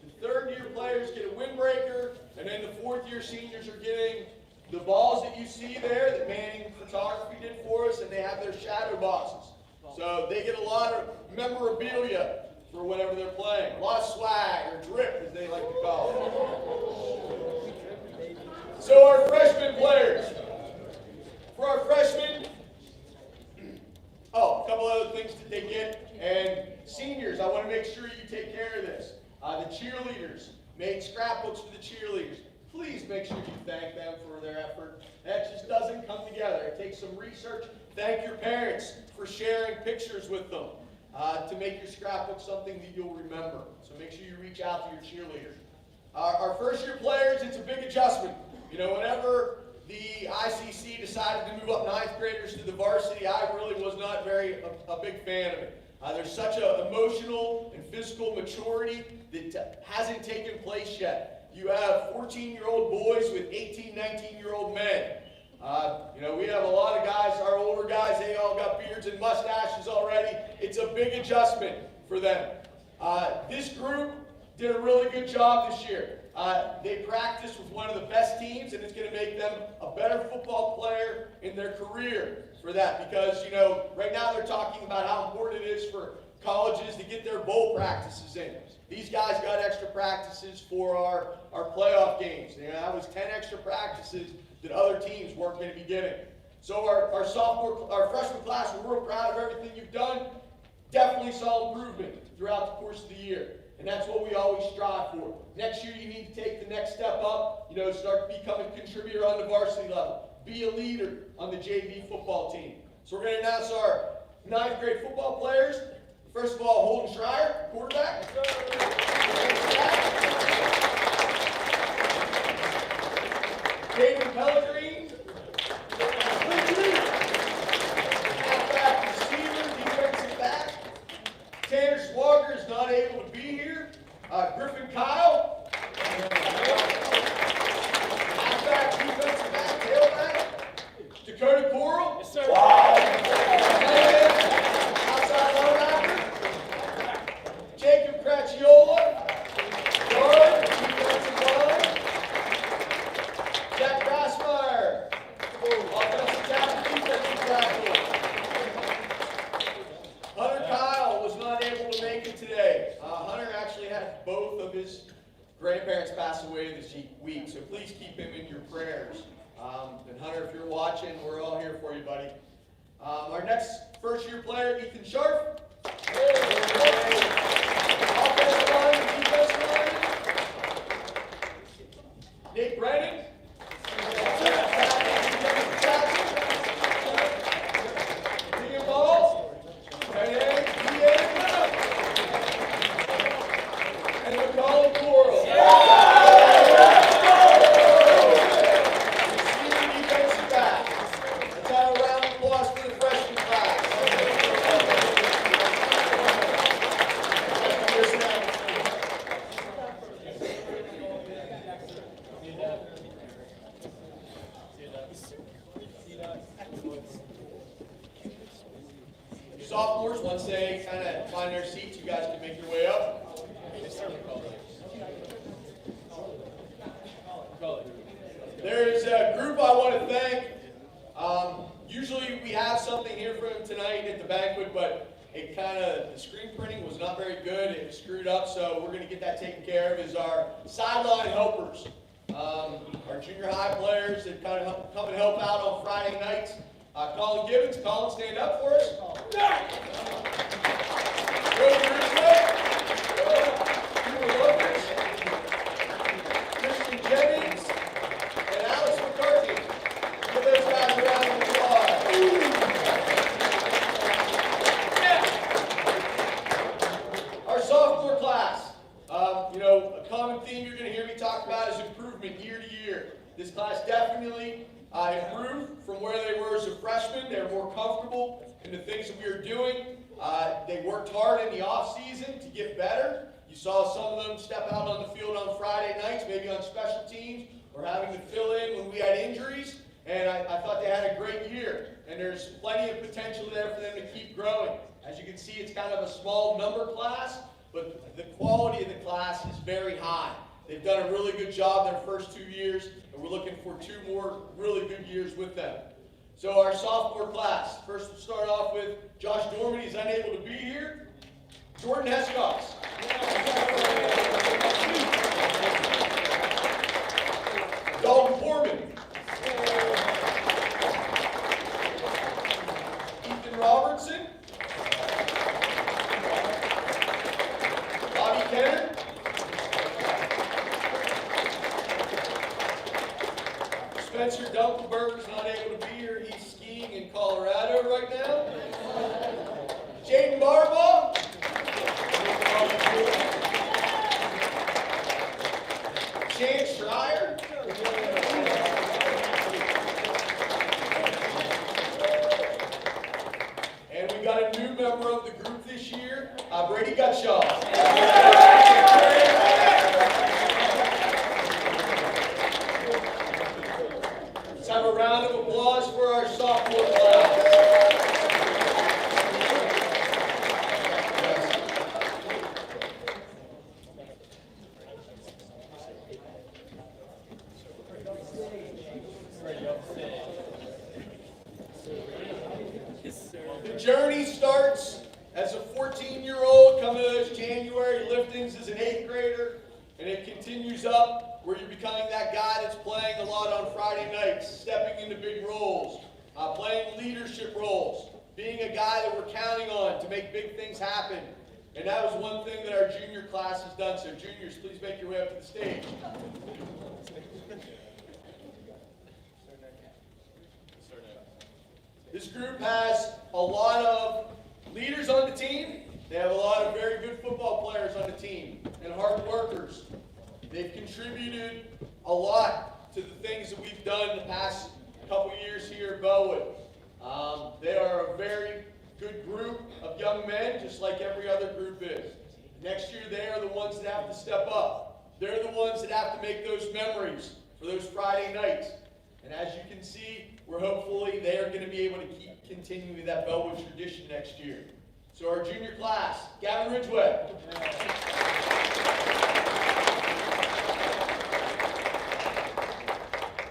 The 3rd year players get a windbreaker. And then the 4th year seniors are getting the balls that you see there that Manning Photography did for us, and they have their shadow boxes. So they get a lot of memorabilia for whatever they're playing. A lot of swag, or drip as they like to call it. So our freshman players. For our freshmen, a couple other things that they get. And seniors, I want to make sure you take care of this. The cheerleaders made scrapbooks for the cheerleaders. Please make sure you thank them for their effort. That just doesn't come together. It takes some research. Thank your parents for sharing pictures with them to make your scrapbook something that you'll remember. So make sure you reach out to your cheerleaders. Our first year players, it's a big adjustment. You know, whenever the ICC decided to move up 9th graders to the varsity, I really was not a big fan of it. There's such an emotional and physical maturity that hasn't taken place yet. You have 14-year-old boys with 18, 19-year-old men. We have a lot of guys, our older guys, they all got beards and mustaches already. It's a big adjustment for them. This group did a really good job this year. They practiced with one of the best teams, and it's going to make them a better football player in their career for that. Because, right now they're talking about how important it is for colleges to get their bowl practices in. These guys got extra practices for our playoff games. That was 10 extra practices that other teams weren't going to be getting. So our freshman class, we're real proud of everything you've done. Definitely saw improvement throughout the course of the year. And that's what we always strive for. Next year, you need to take the next step up, start to become a contributor on the varsity level. Be a leader on the JV football team. So we're going to announce our 9th grade football players. First of all, Holden Schreier, quarterback. David Pellegrin. Halfback receiver, defensive back. Tanner Swagger is not able to be here. Griffin Kyle. Halfback, defensive back, tailback. Dakota Coral. Yes, sir. Outside linebacker. Jacob Cracchiola. Guard, defensive line. Jack Grassmeyer. Offensive tackle, defensive tackle. Hunter Kyle was not able to make it today. Hunter actually had both of his grandparents pass away this week, so please keep him in your prayers. And Hunter, if you're watching, we're all here for you, buddy. Our next first-year player, Ethan Sharp. Offensive line, defensive line. Nate Brannon. Ian Ball. And Colin Coral. Defensive back. Let's have a round of applause for the freshman class. Sophomores, once they kind of find their seats, you guys can make your way up. There's a group I want to thank. Usually we have something here for them tonight at the banquet, but the screen printing was not very good. It was screwed up, so we're going to get that taken care of. Is our sideline helpers. Our junior high players that kind of come and help out on Friday nights. Colin Gibbons. Colin, stand up for us. Good, Christian Jennings and Alex McCarthy. Give those guys a round of applause. Our sophomore class. A common theme you're going to hear me talk about is improvement year to year. This class definitely improved from where they were as a freshman. They're more comfortable in the things that we are doing. They worked hard in the off season to get better. You saw some of them step out on the field on Friday nights, maybe on special teams, or having to fill in when we had injuries. And I thought they had a great year. And there's plenty of potential there for them to keep growing. As you can see, it's kind of a small number class, but the quality of the class is very high. They've done a really good job their first 2 years, and we're looking for 2 more really good years with them. So our sophomore class, first we'll start off with Josh Dorman. He's unable to be here. Jordan Hescox. Dalton Foreman. Ethan Robertson. Bobby Kenner. Spencer Dunkelberger's not able to be here. He's skiing in Colorado right now. Jaden Barbaugh. Chance Schreier. And we got a new member of the group this year, Brady Gutshaw. Let's have a round of applause for our sophomore class. The journey starts as a 14-year-old, coming to those January liftings as an 8th grader, and it continues up where you're becoming that guy that's playing a lot on Friday nights, stepping into big roles, playing leadership roles, being a guy that we're counting on to make big things happen. And that was one thing that our junior class has done. So juniors, please make your way up to the stage. This group has a lot of leaders on the team. They have a lot of very good football players on the team and hard workers. They've contributed a lot to the things that we've done in the past couple years here at Bellwood. They are a very good group of young men, just like every other group is. Next year, they are the ones that have to step up. They're the ones that have to make those memories for those Friday nights. And as you can see, we're hopefully they are going to be able to keep continuing that Bellwood tradition next year. So our junior class, Gavin Ridgeway.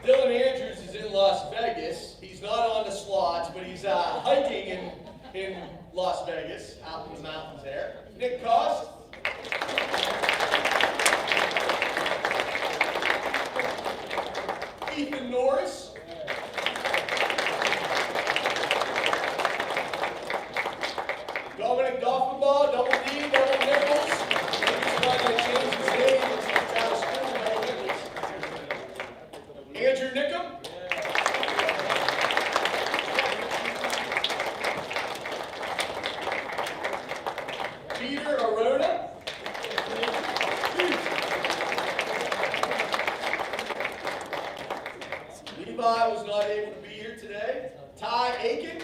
Dylan Andrews is in Las Vegas. He's not on the slots, but he's hiking in Las Vegas, out in the mountains there. Nick Cost. Ethan Norris. Dominic Doffenbaugh, double D, double nickels. He's not going to change his name. He's out of school, double nickels. Andrew Nickham. Peter Arona. Levi was not able to be here today. Ty Aiken.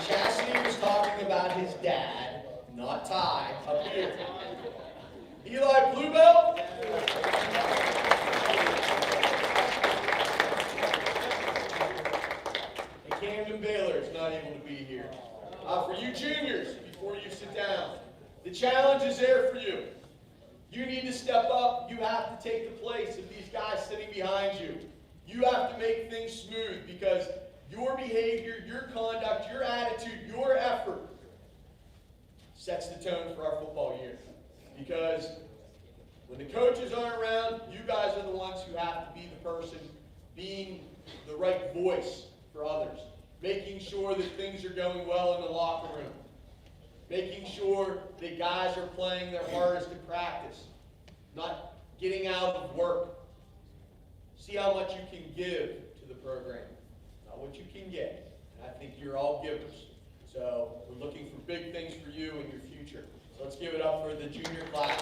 Chastity was talking about his dad, not Ty, up here. Eli Bluebell. And Camden Baylor is not able to be here. For you juniors, before you sit down, the challenge is there for you. You need to step up. You have to take the place of these guys sitting behind you. You have to make things smooth because your behavior, your conduct, your attitude, your effort sets the tone for our football year. Because when the coaches aren't around, you guys are the ones who have to be the person being the right voice for others, making sure that things are going well in the locker room, making sure that guys are playing their hardest in practice, not getting out of work. See how much you can give to the program, not what you can get. And I think you're all givers. So we're looking for big things for you in your future. So let's give it up for the junior class.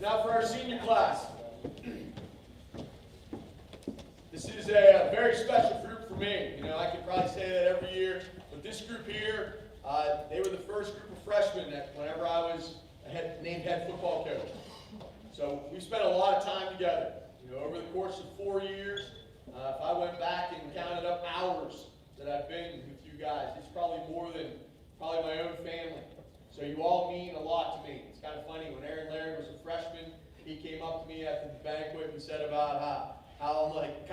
Now for our senior class. This is a very special group for me. You know, I could probably say that every year, but this group here, they were the first group of freshmen that whenever I was named head football coach. So we spent a lot of time together. You know, over the course of 4 years, if I went back and counted up hours that I've been with you guys, it's probably more than probably my own family. So you all mean a lot to me. It's kind of funny, when Aaron Larry was a freshman, he came up to me after the banquet and said about how I'm like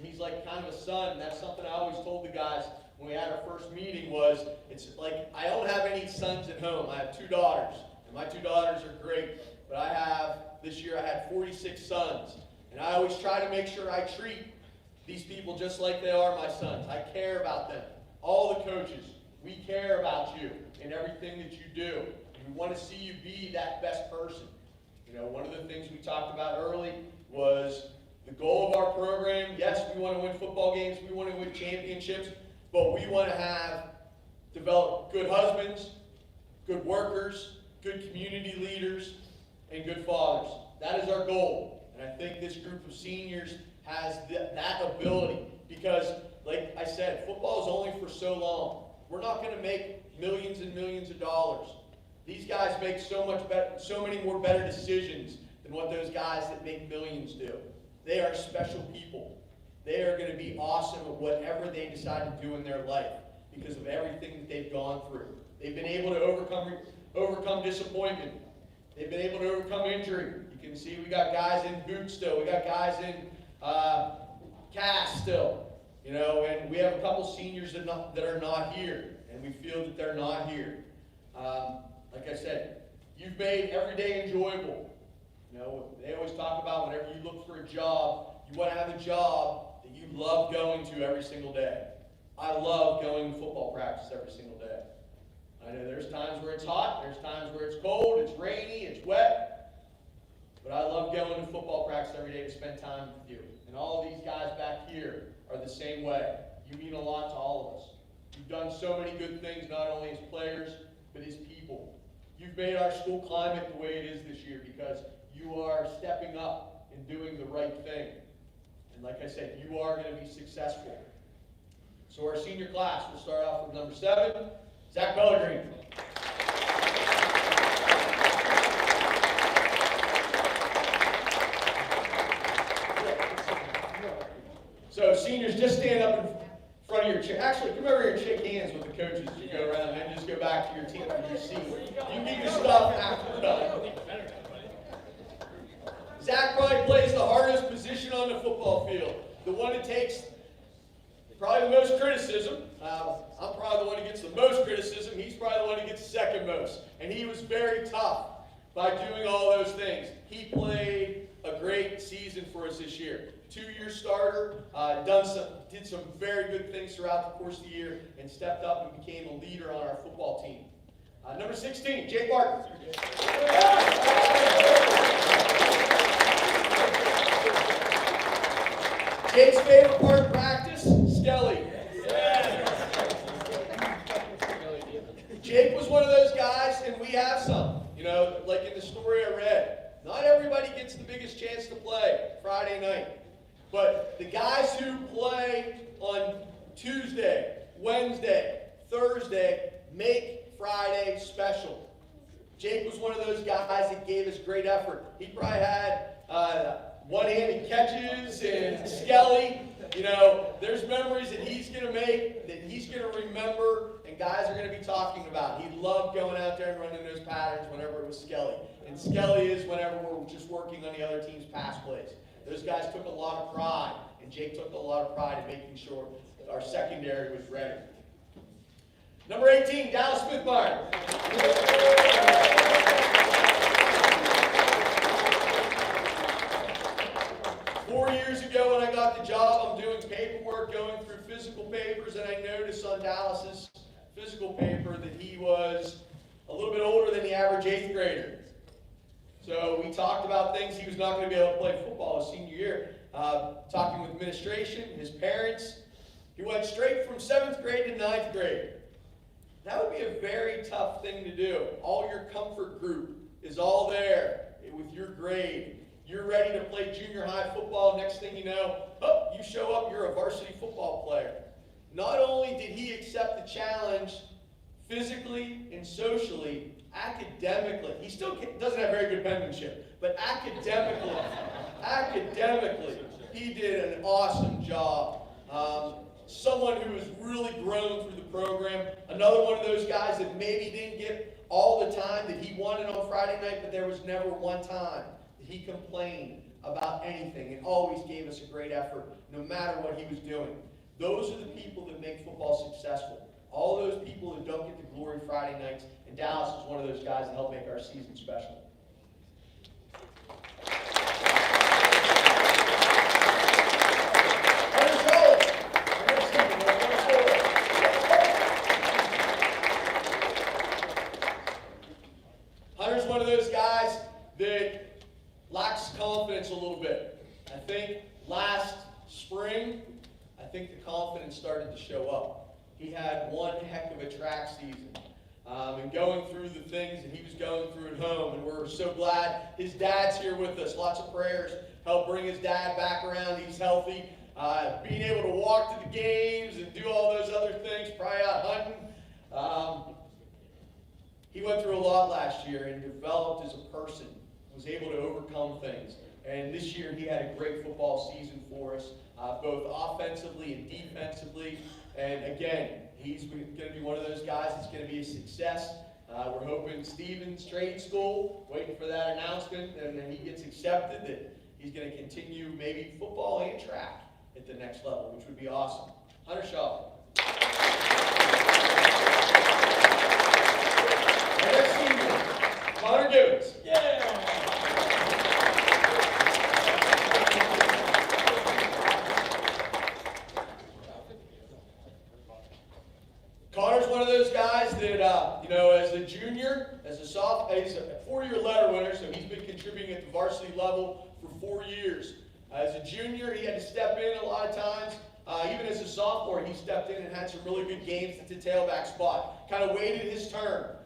he's like kind of a son. And that's something I always told the guys when we had our first meeting was, it's like, I don't have any sons at home. I have 2 daughters, and my 2 daughters are great. But this year I had 46 sons. And I always try to make sure I treat these people just like they are my sons. I care about them. All the coaches, we care about you and everything that you do. And we want to see you be that best person. You know, one of the things we talked about early was the goal of our program. Yes, we want to win football games. We want to win championships. But we want to develop good husbands, good workers, good community leaders, and good fathers. That is our goal. And I think this group of seniors has that ability. Because, like I said, football is only for so long. We're not going to make millions and millions of dollars. These guys make so many more better decisions than what those guys that make millions do. They are special people. They are going to be awesome at whatever they decide to do in their life because of everything that they've gone through. They've been able to overcome disappointment. They've been able to overcome injury. You can see we got guys in boots still. We got guys in cast still. You know, and we have a couple seniors that are not here, and we feel that they're not here. Like I said, you've made every day enjoyable. You know, they always talk about whenever you look for a job, you want to have a job that you love going to every single day. I love going to football practice every single day. I know there's times where it's hot, there's times where it's cold, it's rainy, it's wet, but I love going to football practice every day to spend time with you. And all of these guys back here are the same way. You mean a lot to all of us. You've done so many good things, not only as players, but as people. You've made our school climate the way it is this year because you are stepping up and doing the right thing. And like I said, you are going to be successful. So our senior class, we'll start off with number 7, Zach Bellegreen. So seniors, just stand up in front of your chair. Actually, come over here and shake hands with the coaches as you go around, and then just go back to your team and your seat. You can get your stuff after we're done. Zach probably plays the hardest position on the football field, the one that takes probably the most criticism. I'm probably the one who gets the most criticism. He's probably the one who gets the second most. And he was very tough by doing all those things. He played a great season for us this year. 2-year starter, did some very good things throughout the course of the year, and stepped up and became a leader on our football team. Number 16, Jake Barton. Jake's favorite part of practice, Skelly. Jake was one of those guys, and we have some. You know, like in the story I read, not everybody gets the biggest chance to play Friday night. But the guys who play on Tuesday, Wednesday, Thursday make Friday special. Jake was one of those guys that gave us great effort. He probably had one-handed catches and Skelly. You know, there's memories that he's going to make, that he's going to remember, and guys are going to be talking about. He loved going out there and running those patterns whenever it was Skelly. and Skelly is whenever we're just working on the other team's pass plays. Those guys took a lot of pride, and Jake took a lot of pride in making sure that our secondary was ready. Number 18, Dallas Smithmeyer. 4 years ago when I got the job, I'm doing paperwork, going through physical papers, and I noticed on Dallas's physical paper that he was a little bit older than the average 8th grader. So we talked about things. He was not going to be able to play football his senior year. Talking with administration, his parents. He went straight from 7th grade to 9th grade. That would be a very tough thing to do. All your comfort group is all there with your grade. You're ready to play junior high football. Next thing you know, oh, you show up, you're a varsity football player. Not only did he accept the challenge physically and socially, academically, he still doesn't have very good penmanship, but academically, he did an awesome job. Someone who has really grown through the program. Another one of those guys that maybe didn't get all the time that he wanted on Friday night, but there was never one time that he complained about anything and always gave us a great effort no matter what he was doing. Those are the people that make football successful. All those people who don't get the glory Friday nights, and Dallas is one of those guys that helped make our season special. Hunter's one of those guys that lacks confidence a little bit. I think last spring, I think the confidence started to show up. He had one heck of a track season. And going through the things that he was going through at home, and we're so glad his dad's here with us. Lots of prayers help bring his dad back around. He's healthy. Being able to walk to the games and do all those other things, probably out hunting. He went through a lot last year and developed as a person, was able to overcome things. And this year he had a great football season for us, both offensively and defensively. And again, he's going to be one of those guys that's going to be a success. We're hoping Stevens Trade School, waiting for that announcement, and then he gets accepted, that he's going to continue maybe football and track at the next level, which would be awesome. Hunter Shaw. Our next senior, Colin Gibbons. Yeah! Connor's one of those guys that, as a junior, as a sophomore, he's a 4-year letter winner, so he's been contributing at the varsity level for 4 years. As a junior, he had to step in a lot of times. Even as a sophomore, he stepped in and had some really good games at the tailback spot. Kind of waited his turn.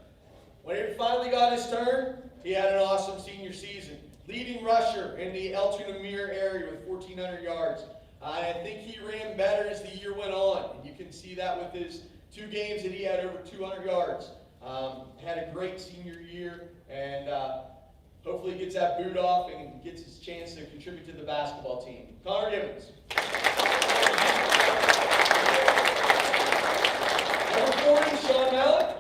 When he finally got his turn, he had an awesome senior season. Leading rusher in the Altoona-Muir area with 1,400 yards. I think he ran better as the year went on. And you can see that with his 2 games that he had over 200 yards. Had a great senior year, and hopefully gets that boot off and gets his chance to contribute to the basketball team. Connor Gibbons. Number 40, Sean Mallett.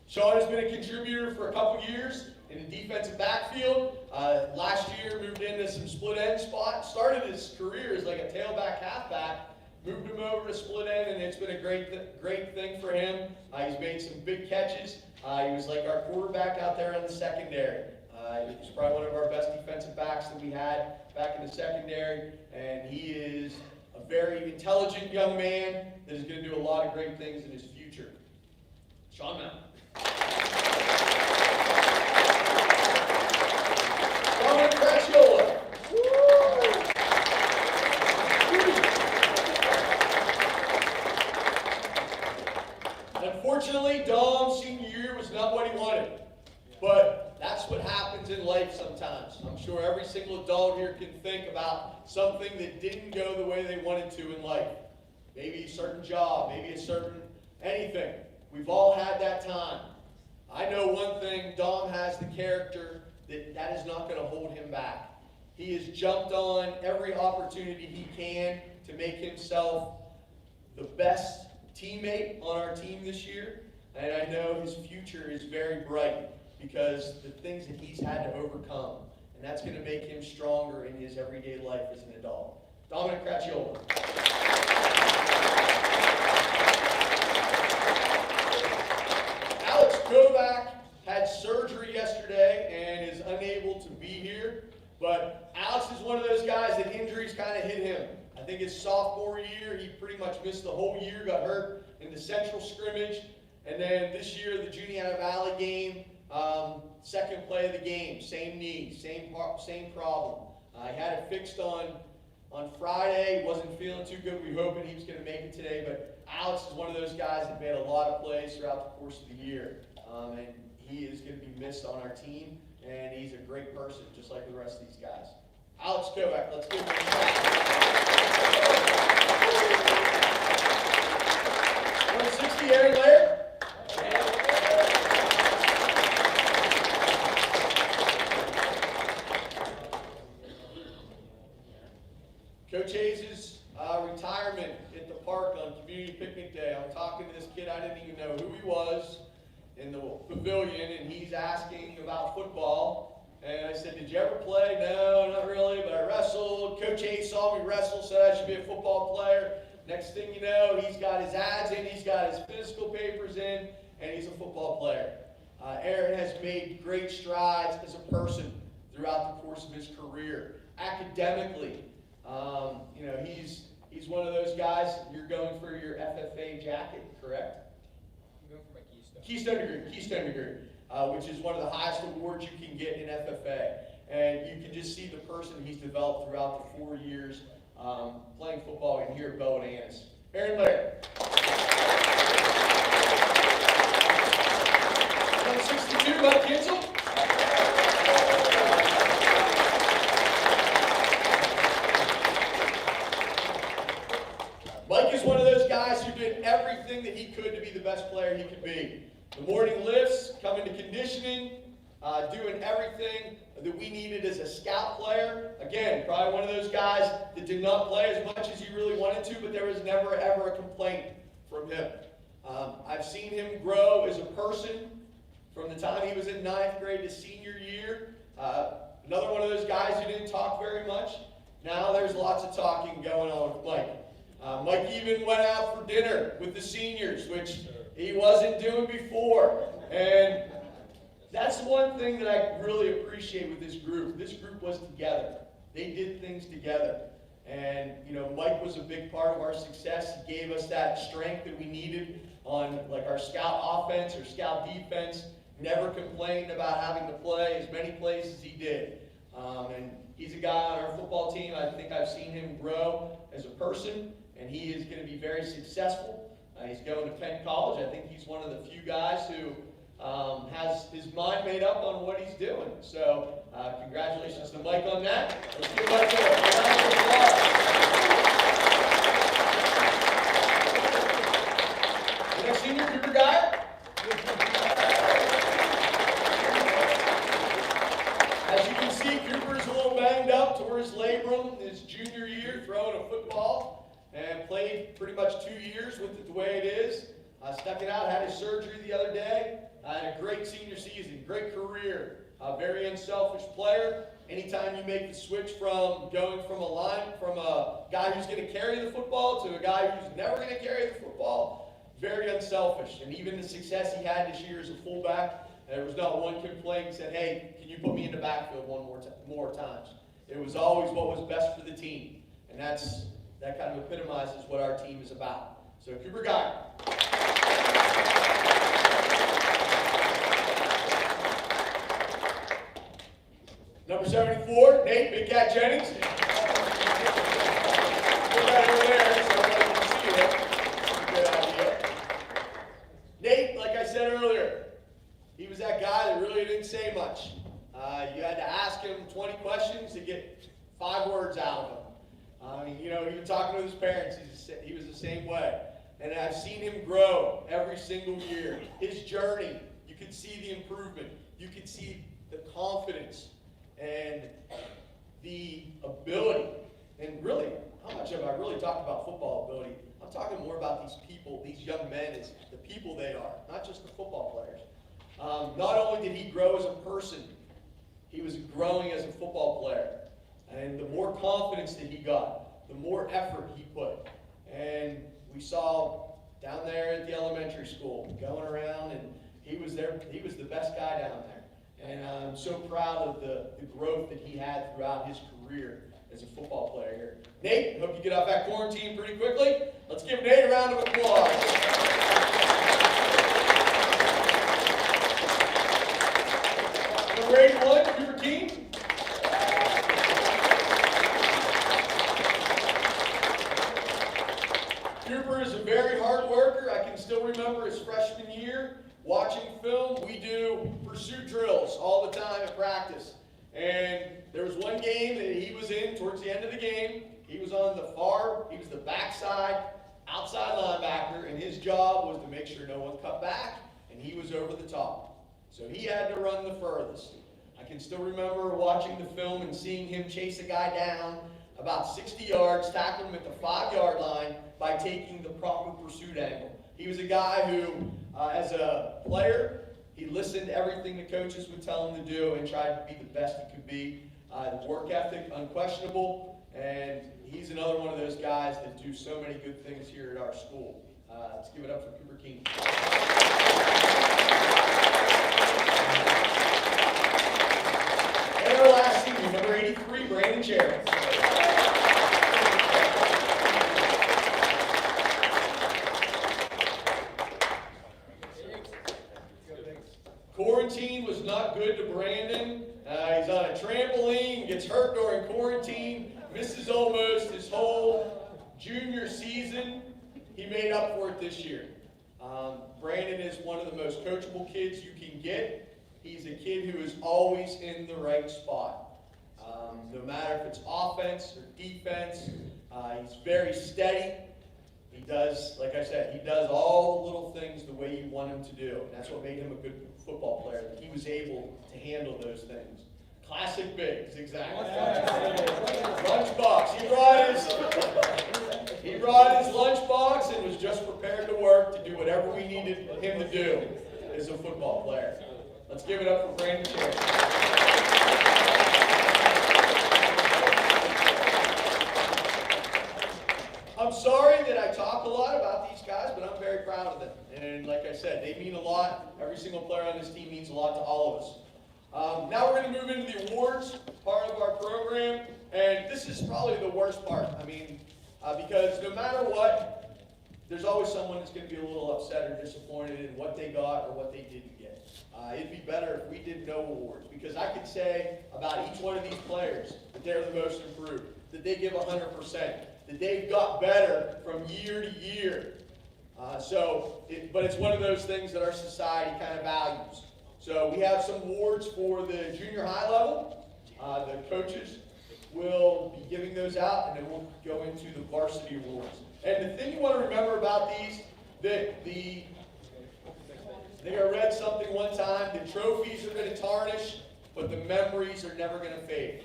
Sean has been a contributor for a couple years in the defensive backfield. Last year moved into some split end spot. Started his career as like a tailback halfback. Moved him over to split end, and it's been a great thing for him. He's made some big catches. He was like our quarterback out there in the secondary. He was probably one of our best defensive backs that we had back in the secondary, and he is a very intelligent young man that is going to do a lot of great things in his future. Sean Mount. Unfortunately, Dom's senior year was not what he wanted, but that's what happens in life sometimes. I'm sure every single adult here can think about something that didn't go the way they wanted to in life. Maybe a certain job, maybe a certain anything. We've all had that time. I know one thing, Dom has the character that is not going to hold him back. He has jumped on every opportunity he can to make himself the best teammate on our team this year, and I know his future is very bright because the things that he's had to overcome, and that's going to make him stronger in his everyday life as an adult. Dominic Cracchiola. Alex Kovac had surgery yesterday and is unable to be here, but Alex is one of those guys that injuries kind of hit him. I think his sophomore year, he pretty much missed the whole year, got hurt in the central scrimmage, and then this year, the Juniata Valley game, second play of the game, same knee, same problem. He had it fixed on Friday, wasn't feeling too good. We were hoping he was going to make it today, but Alex is one of those guys that made a lot of plays throughout the course of the year, and he is going to be missed on our team, and he's a great person, just like the rest of these guys. Alex Kovac, let's give him a shout. 160, Aaron Laird. Coach Hayes' retirement at the park on Community Picnic Day. I'm talking to this kid, I didn't even know who he was, in the pavilion, and he's asking about football. And I said, did you ever play? No, not really, but I wrestled. Coach Hayes saw me wrestle, said I should be a football player. Next thing you know, he's got his ads in, he's got his physical papers in, and he's a football player. Aaron has made great strides as a person throughout the course of his career. Academically, he's one of those guys, you're going for your FFA jacket, correct? I'm going for my Keystone. Keystone degree, which is one of the highest awards you can get in FFA. And you can just see the person he's developed throughout the 4 years playing football in here at BELLWOOD-ANTIS. Aaron Laird. 162, Mike Kinsel. Mike is one of those guys who did everything that he could to be the best player he could be. The morning lifts, coming to conditioning, doing everything that we needed as a scout player. Again, probably one of those guys that did not play as much as he really wanted to, but there was never ever a complaint from him. I've seen him grow as a person from the time he was in 9th grade to senior year. Another one of those guys who didn't talk very much. Now there's lots of talking going on with Mike. Mike even went out for dinner with the seniors, which he wasn't doing before. And that's one thing that I really appreciate with this group. This group was together. They did things together. And, Mike was a big part of our success. He gave us that strength that we needed on our scout offense or scout defense. Never complained about having to play as many plays as he did. And he's a guy on our football team. I think I've seen him grow as a person, and he is going to be very successful. He's going to Penn College. I think he's one of the few guys who has his mind made up on what he's doing. So congratulations to Mike on that. Let's give Mike a round of applause. The next senior, Cooper Geyer. As you can see, Cooper is a little banged up toward his labrum his junior year, throwing a football, and played pretty much 2 years with it the way it is. Stuck it out, had his surgery the other day. Had a great senior season, great career, very unselfish player. Anytime you make the switch from going from a guy who's going to carry the football to a guy who's never going to carry the football, very unselfish. And even the success he had this year as a fullback, there was not one complaint that said, hey, can you put me in the backfield more times? It was always what was best for the team. And that kind of epitomizes what our team is about. So Cooper Geyer. Number 74, Nate Big Cat Jennings. Put that over there so everybody can see it. Good idea. Nate, like I said earlier, he was that guy that really didn't say much. You had to ask him 20 questions to get 5 words out of him. Even talking to his parents, he was the same way. And I've seen him grow every single year. His journey, you could see the improvement. You could see the confidence and the ability And really, how much have I really talked about football ability? I'm talking more about these people, these young men, as the people they are, not just the football players. Not only did he grow as a person, he was growing as a football player. And the more confidence that he got, the more effort he put. And we saw down there at the elementary school, going around, and he was there. He was the best guy down there. And I'm so proud of the growth that he had throughout his career as a football player here. Nate, hope you get off that quarantine pretty quickly. Let's give Nate a round of applause. Number 81, Cooper King. Cooper is a very hard worker. I can still remember his freshman year watching film. We do pursuit drills all the time at practice. And there was one game that he was in towards the end of the game. He was on he was the backside, outside linebacker, and his job was to make sure no one cut back, and he was over the top. So he had to run the furthest. I can still remember watching the film and seeing him chase a guy down about 60 yards, tackle him at the 5-yard line by taking the proper pursuit angle. He was a guy who, as a player, he listened to everything the coaches would tell him to do and tried to be the best he could be. The work ethic, unquestionable, and he's another one of those guys that do so many good things here at our school. Let's give it up for Cooper King. And our last senior, number 83, Brannon Cherry. Quarantine was not good to Brandon. He's on a trampoline, gets hurt during quarantine, misses almost his whole junior season. He made up for it this year. Brandon is one of the most coachable kids you can get. He's a kid who is always in the right spot. No matter if it's offense or defense, he's very steady. He does, like I said, he does all the little things the way you want him to do. And that's what made him a good football player. He was able to handle those things. Classic bigs, exactly. Lunchbox. He brought his lunchbox and was just prepared to work to do whatever we needed him to do as a football player. Let's give it up for Brannon Cherry. I'm sorry that I talk a lot about these guys, but I'm very proud of them. And like I said, they mean a lot. Every single player on this team means a lot to all of us. Now we're going to move into the awards part of our program. And this is probably the worst part. I mean, because no matter what, there's always someone that's going to be a little upset or disappointed in what they got or what they didn't get. It'd be better if we did no awards, because I could say about each one of these players that they're the most improved, that they give 100%, that they've got better from year to year. But it's one of those things that our society kind of values. So we have some awards for the junior high level. The coaches will be giving those out, and then we'll go into the varsity awards. And the thing you want to remember about these, I think I read something one time, the trophies are going to tarnish, but the memories are never going to fade.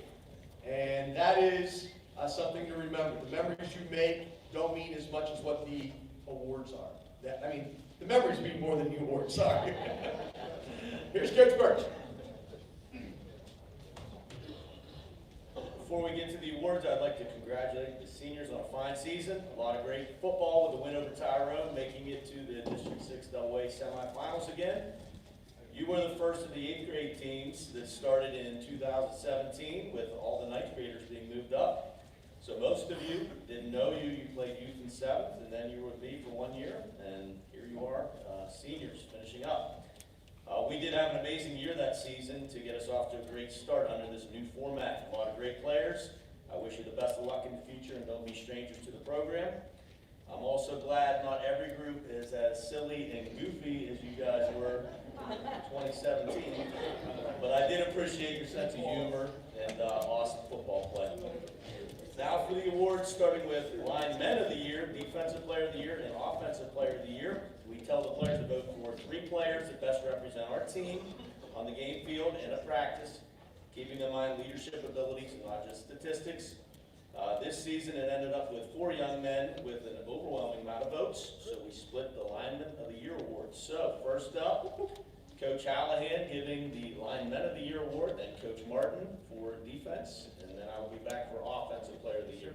And that is something to remember. The memories you make don't mean as much as what the awards are. The memories mean more than the awards, sorry. Here's Coach Birch. Before we get to the awards, I'd like to congratulate the seniors on a fine season. A lot of great football with a win over Tyrone, making it to the District 6 AA semifinals again. You were the first of the 8th grade teams that started in 2017 with all the 9th graders being moved up. So most of you didn't know you. You played youth in 7th, and then you were with me for 1 year, and here you are, seniors, finishing up. We did have an amazing year that season to get us off to a great start under this new format. A lot of great players. I wish you the best of luck in the future, and don't be strangers to the program. I'm also glad not every group is as silly and goofy as you guys were in 2017, but I did appreciate your sense of humor and awesome football play. Now for the awards, starting with Lineman of the Year, Defensive Player of the Year, and Offensive Player of the Year. We tell the players to vote for 3 players that best represent our team on the game field and at practice, keeping in mind leadership abilities, not just statistics. This season, it ended up with 4 young men with an overwhelming amount of votes, so we split the Lineman of the Year award. So, first up, Coach Hallahan giving the Lineman of the Year award, then Coach Martin for defense, and then I will be back for Offensive Player of the Year.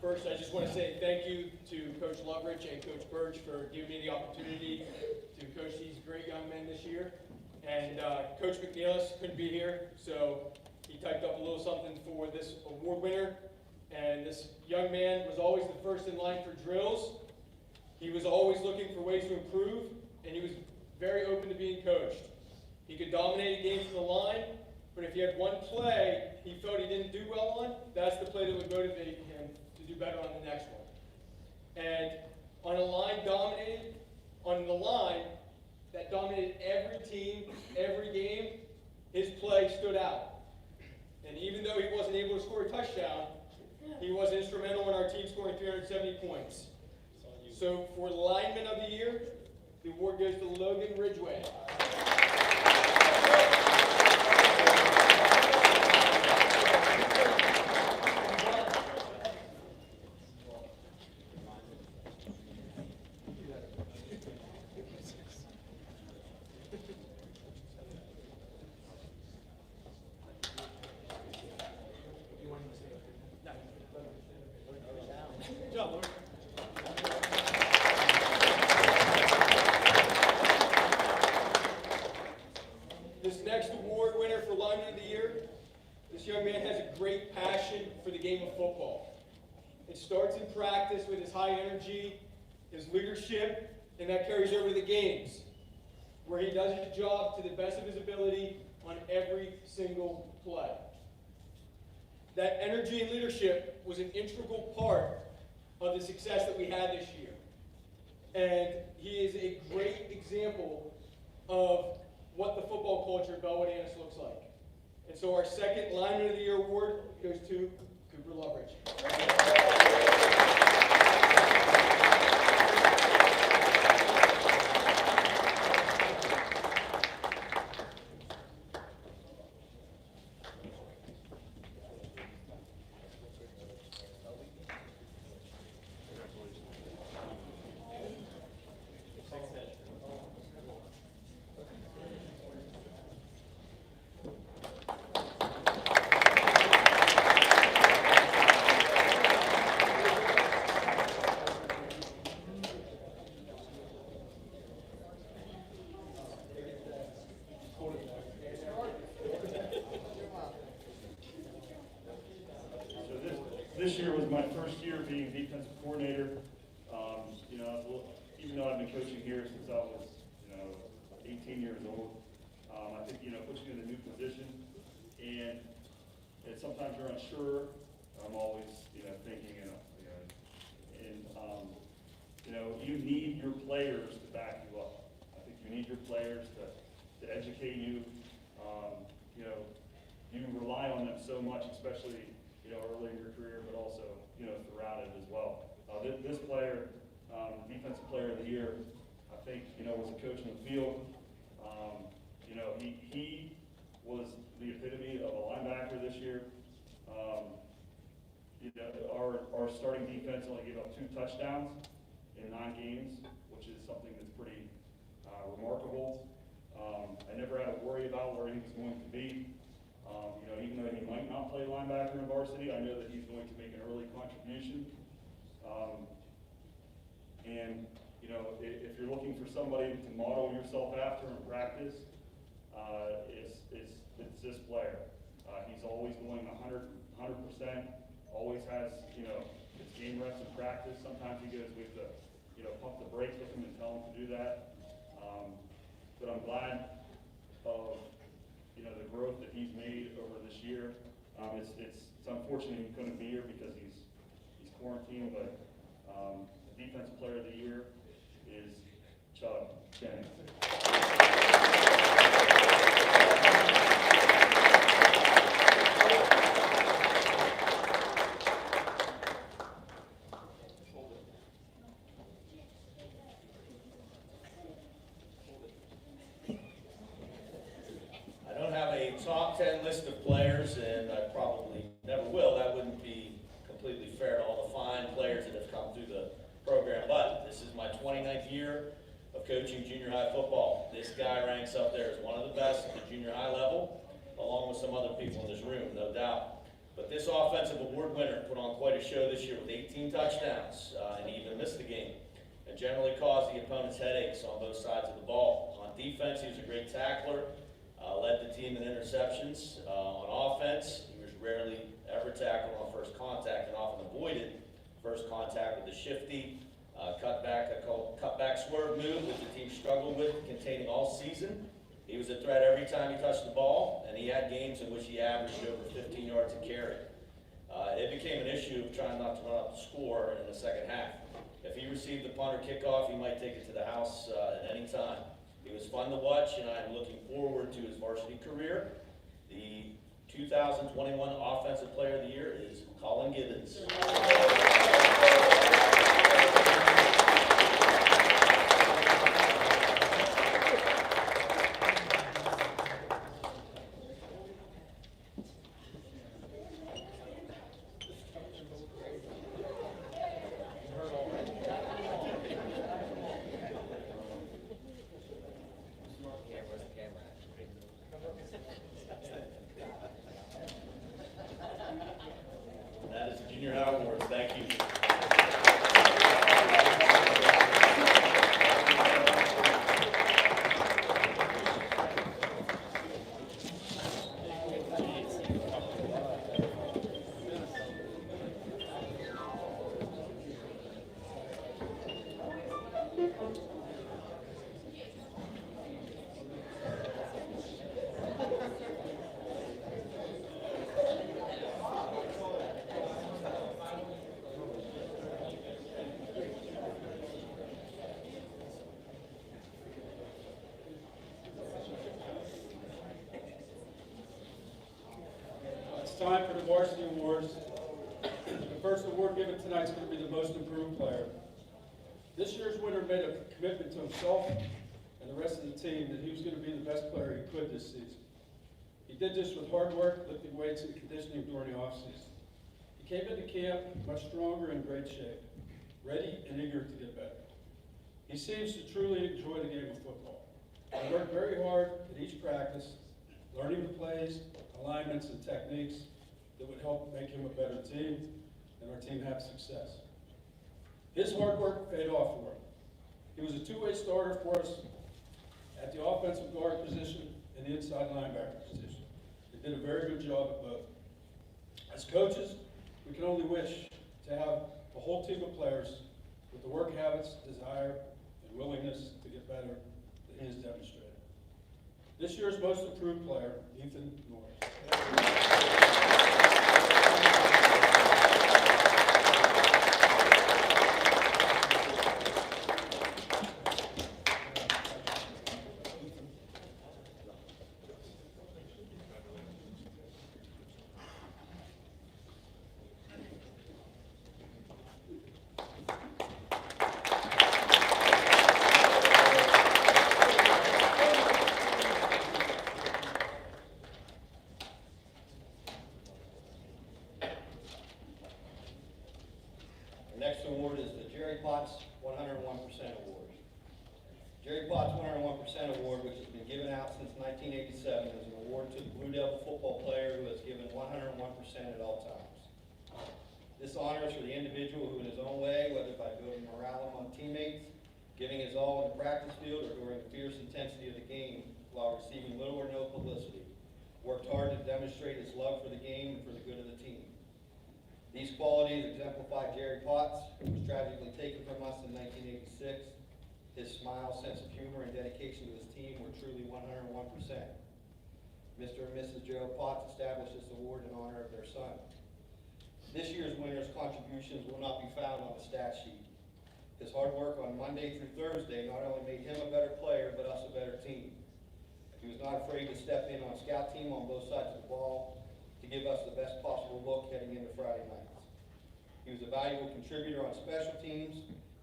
First, I just want to say thank you to Coach Loveridge and Coach Birch for giving me the opportunity to coach these great young men this year. And Coach McNeilis couldn't be here, so he typed up a little something for this award winner. And this young man was always the first in line for drills. He was always looking for ways to improve, and he was very open to being coached. He could dominate a game from the line, but if he had one play he felt he didn't do well on, that's the play that would motivate him to do better on the next one. And on a line that dominated every team, every game, his play stood out. And even though he wasn't able to score a touchdown, he was instrumental in our team scoring 370 points. So for Lineman of the Year, the award goes to Logan Ridgway. This next award winner for Lineman of the Year, this young man has a great passion for the game of football. It starts in practice with his high energy, his leadership, and that carries over to the games, where he does his job to the best of his ability on every single play. That energy and leadership was an integral part of the success that we had this year. And he is a great example of what the football culture of BELLWOOD-ANTIS looks like. And so our second Lineman of the Year award goes to Cooper Loveridge. This year was my first year being defensive coordinator. Even though I've been coaching here since I was, 18 years old, I think, puts you in a new position. And sometimes you're unsure. I'm always, thinking, you need your players to back you up. I think you need your players to educate you. You rely on them so much, especially early in your career, but also, throughout it as well. This player, Defensive Player of the Year, I think, was a coach in the field. He was the epitome of a linebacker this year. Our starting defense only gave up 2 touchdowns in 9 games, which is something that's pretty remarkable. I never had to worry about where he was going to be. Even though he might not play linebacker in varsity, I know that he's going to make an early contribution. If you're looking for somebody to model yourself after in practice, it's this player. He's always going 100%, always has, his game reps in practice. Sometimes he goes, we have to, pump the brakes with him and tell him to do that. But I'm glad of the growth that he's made over this year. It's unfortunate he couldn't be here because he's quarantined, but the Defensive Player of the Year is Chug Jennings. Top top 10 list of players, and I probably never will. That wouldn't be completely fair to all the fine players that have come through the program. But this is my 29th year of coaching junior high football. This guy ranks up there as one of the best at the junior high level, along with some other people in this room, no doubt. But this offensive award winner put on quite a show this year with 18 touchdowns, and he even missed the game, and generally caused the opponent's headaches on both sides of the ball. On defense, he was a great tackler, led the team in interceptions. On offense, he was rarely ever tackled on first contact and often avoided first contact with a shifty cutback swerve move that the team struggled with containing all season. He was a threat every time he touched the ball, and he had games in which he averaged over 15 yards a carry. It became an issue of trying not to run up the score in the second half. If he received the punt or kickoff, he might take it to the house at any time. He was fun to watch, and I'm looking forward to his varsity career. The 2021 Offensive Player of the Year is Colin Gibbons. That is the Junior High Awards. Thank you. It's time for the varsity awards. The first award given tonight is going to be the most improved player. This year's winner made a commitment to himself and the rest of the team that he was going to be the best player he could this season. He did this with hard work, lifting weights and conditioning during the offseason. He came into camp much stronger and in great shape, ready and eager to get better. He seems to truly enjoy the game of football. He worked very hard at each practice, learning the plays, alignments, and techniques that would help make him a better team and our team have success. His hard work paid off for him. He was a two-way starter for us at the offensive guard position and the inside linebacker position. He did a very good job at both. As coaches, we can only wish to have a whole team of players with the work habits, desire, and willingness to get better that he has demonstrated. This year's most improved player, Ethan Norris. The next award is the Jerry Potts 101% Award. Jerry Potts 101% Award, which has been given out since 1987, is an award to the Blue Devil football player who has given 101% at all times. This honor is for the individual who in his own way, whether by building morale among teammates, giving his all in the practice field, or during the fierce intensity of the game while receiving little or no publicity, worked hard to demonstrate his love for the game and for the good of the team. These qualities exemplified Jerry Potts, who was tragically taken from us in 1986. His smile, sense of humor, and dedication to his team were truly 101%. Mr. and Mrs. Gerald Potts established this award in honor of their son. This year's winner's contributions will not be found on the stat sheet. His hard work on Monday through Thursday not only made him a better player, but us a better team. He was not afraid to step in on scout team on both sides of the ball to give us the best possible look heading into Friday nights. He was a valuable contributor on special teams,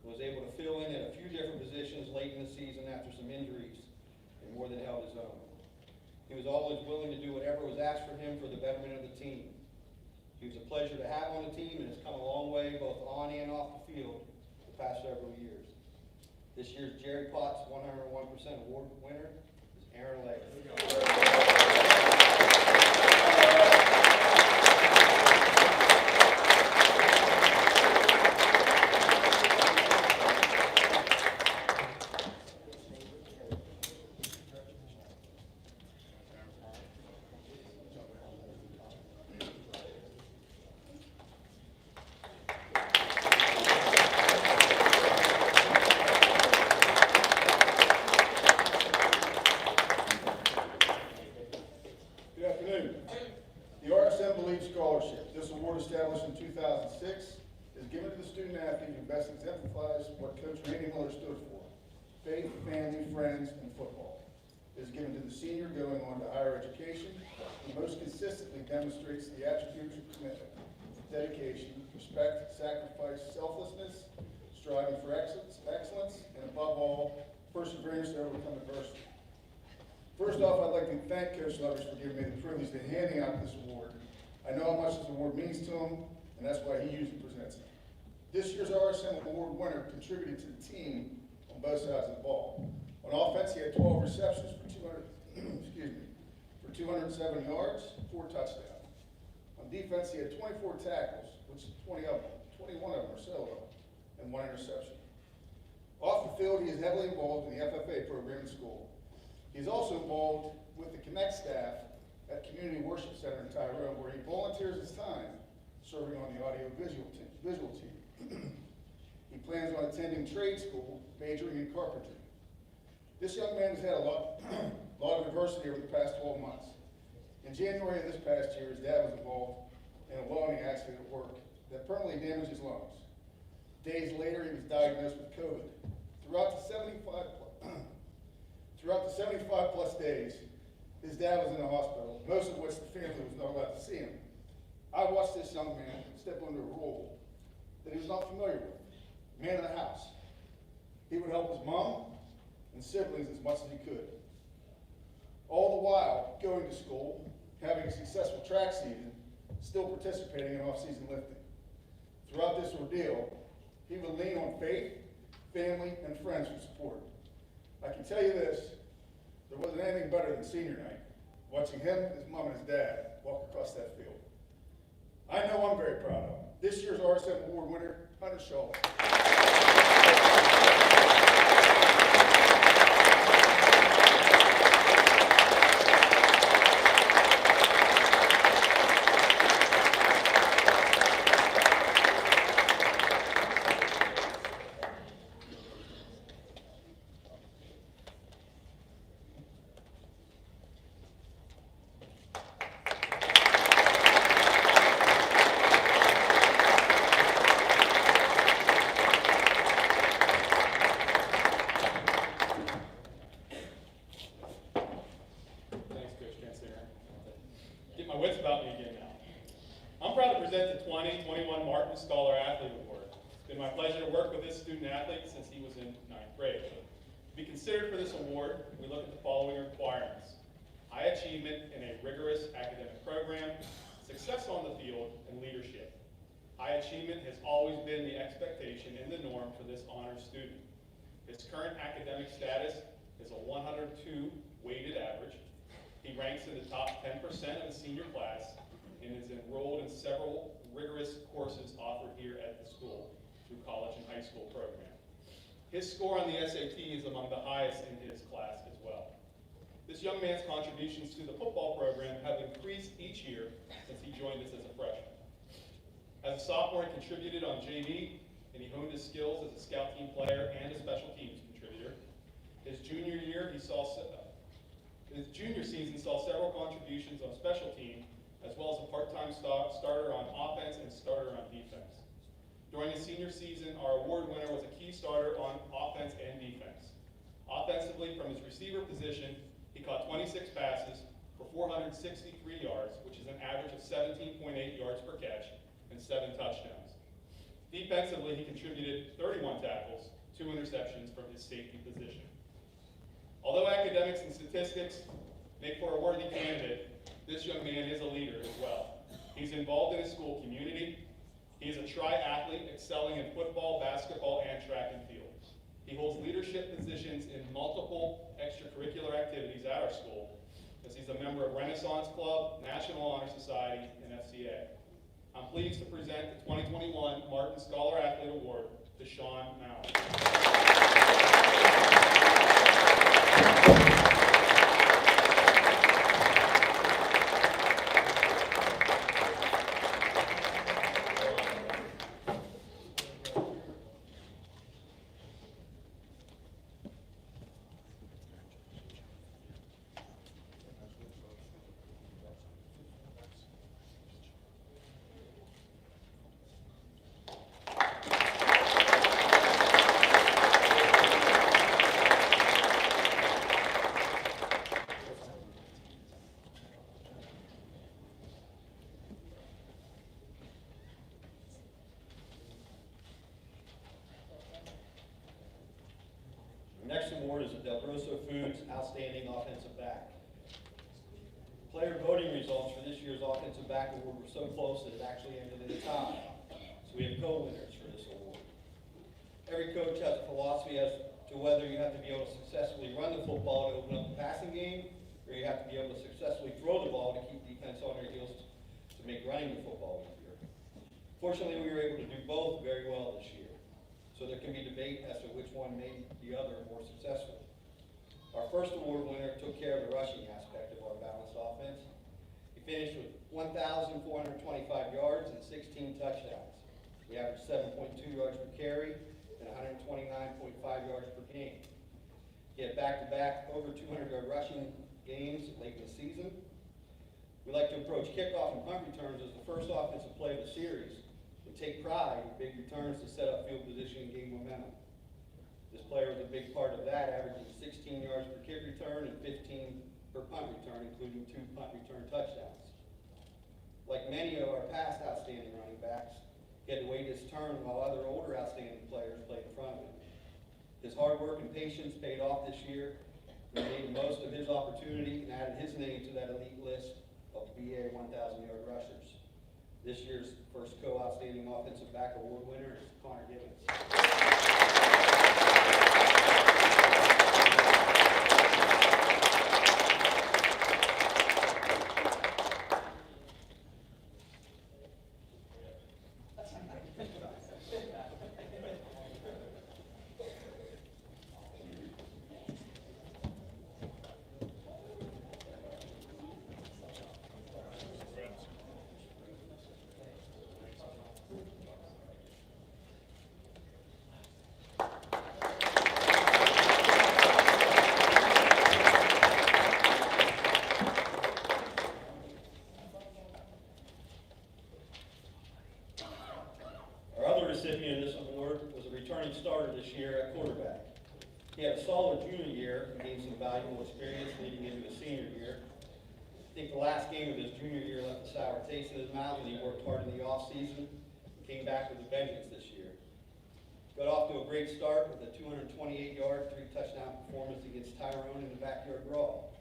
and was able to fill in a few different positions late in the season after some injuries, and more than held his own. He was always willing to do whatever was asked for him for the betterment of the team. He was a pleasure to have on the team and has come a long way both on and off the field the past several years. This year's Jerry Potts 101% award winner is Aaron Legger. Good afternoon. The RSM Believes Scholarship, this award established in 2006, is given to the student athlete who best exemplifies what Coach Randy Miller stood for: faith, family, friends, and football. It is given to the senior going on to higher education who most consistently demonstrates the attributes of commitment, dedication, respect, sacrifice, selflessness, striving for excellence, and above all, perseverance to overcome adversity. First off, I'd like to thank Coach Levers for giving me the privilege of handing out this award. I know how much this award means to him, and that's why he usually presents it. This year's RSM Award winner contributed to the team on both sides of the ball. On offense, he had 12 receptions for 207 yards, 4 touchdowns. On defense, he had 24 tackles, which 21 of them were solo, and 1 interception. Off the field, he is heavily involved in the FFA program in school. He is also involved with the Connect staff at Community Worship Center in Tyrone, where he volunteers his time serving on the audio-visual team. He plans on attending trade school, majoring in carpentry. This young man has had a lot of adversity over the past 12 months. In January of this past year, his dad was involved in a welding accident at work that permanently damaged his lungs. Days later, he was diagnosed with COVID. Throughout the 75 plus days, his dad was in the hospital, most of which the family was not allowed to see him. I watched this young man step into a role that he was not familiar with, man of the house. He would help his mom and siblings as much as he could. All the while, going to school, having a successful track season, still participating in off-season lifting. Throughout this ordeal, he would lean on faith, family, and friends for support. I can tell you this, there wasn't anything better than senior night, watching him, his mom, and his dad walk across that field. I know I'm very proud of him. This year's RSM Award winner, Hunter Shaw. Get my wits about me again now. I'm proud to present the 2021 Martin Scholar Athlete Award. It's been my pleasure to work with this student athlete since he was in 9th grade. To be considered for this award, we look at the following requirements: high achievement in a rigorous academic program, success on the field, and leadership. High achievement has always been the expectation and the norm for this honors student. His current academic status is a 102 weighted average. He ranks in the top 10% of the senior class and is enrolled in several rigorous courses offered here at the school through college and high school program. His score on the SAT is among the highest in his class as well. This young man's contributions to the football program have increased each year since he joined us as a freshman. As a sophomore, he contributed on JV, and he honed his skills as a scout team player and a special teams contributor. His junior season saw several contributions on special team, as well as a part-time starter on offense and starter on defense. During his senior season, our award winner was a key starter on offense and defense. Offensively, from his receiver position, he caught 26 passes for 463 yards, which is an average of 17.8 yards per catch, and 7 touchdowns. Defensively, he contributed 31 tackles, 2 interceptions from his safety position. Although academics and statistics make for a worthy candidate, this young man is a leader as well. He's involved in his school community. He is a triathlete excelling in football, basketball, and track and field. He holds leadership positions in multiple extracurricular activities at our school, as he's a member of Renaissance Club, National Honor Society, and FCA. I'm pleased to present the 2021 Martin Scholar Athlete Award to Sean Mallon. The next award is the Del Grosso Foods Outstanding Offensive Back. Player voting results for this year's Offensive Back Award were so close that it actually ended in a tie. So we have co-winners for this award. Every coach has a philosophy as to whether you have to be able to successfully run the football to open up the passing game, or you have to be able to successfully throw the ball to keep defense on their heels to make running the football easier. Fortunately, we were able to do both very well this year. So there can be debate as to which one made the other more successful. Our first award winner took care of the rushing aspect of our balanced offense. He finished with 1,425 yards and 16 touchdowns. He averaged 7.2 yards per carry and 129.5 yards per game. He had back-to-back over 200-yard rushing games late in the season. We like to approach kickoff and punt returns as the first offensive play of the series. Take pride in big returns to set up field position and gain momentum. This player was a big part of that, averaging 16 yards per kick return and 15 per punt return, including 2 punt return touchdowns. Like many of our past outstanding running backs, he had to wait his turn while other older outstanding players played in front of him. His hard work and patience paid off this year. He made the most of his opportunity and added his name to that elite list of BA 1,000-yard rushers. This year's first co-outstanding offensive back award winner is Colin Gibbons. Recipient of this award was a returning starter this year at quarterback. He had a solid junior year and gained some valuable experience leading into his senior year. I think the last game of his junior year left a sour taste in his mouth, and he worked hard in the offseason and came back with a vengeance this year. Got off to a great start with a 228-yard, 3-touchdown performance against Tyrone in the backyard brawl.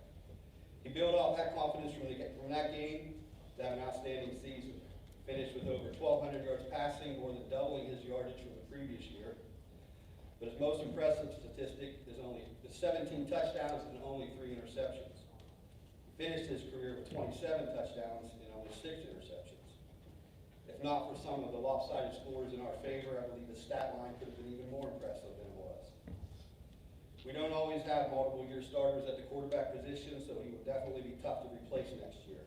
He built off that confidence from that game to have an outstanding season. Finished with over 1,200 yards passing, more than doubling his yardage from the previous year. But his most impressive statistic is only 17 touchdowns and only 3 interceptions. He finished his career with 27 touchdowns and only 6 interceptions. If not for some of the lopsided scores in our favor, I believe the stat line could have been even more impressive than it was. We don't always have multiple-year starters at the quarterback position, so he will definitely be tough to replace next year.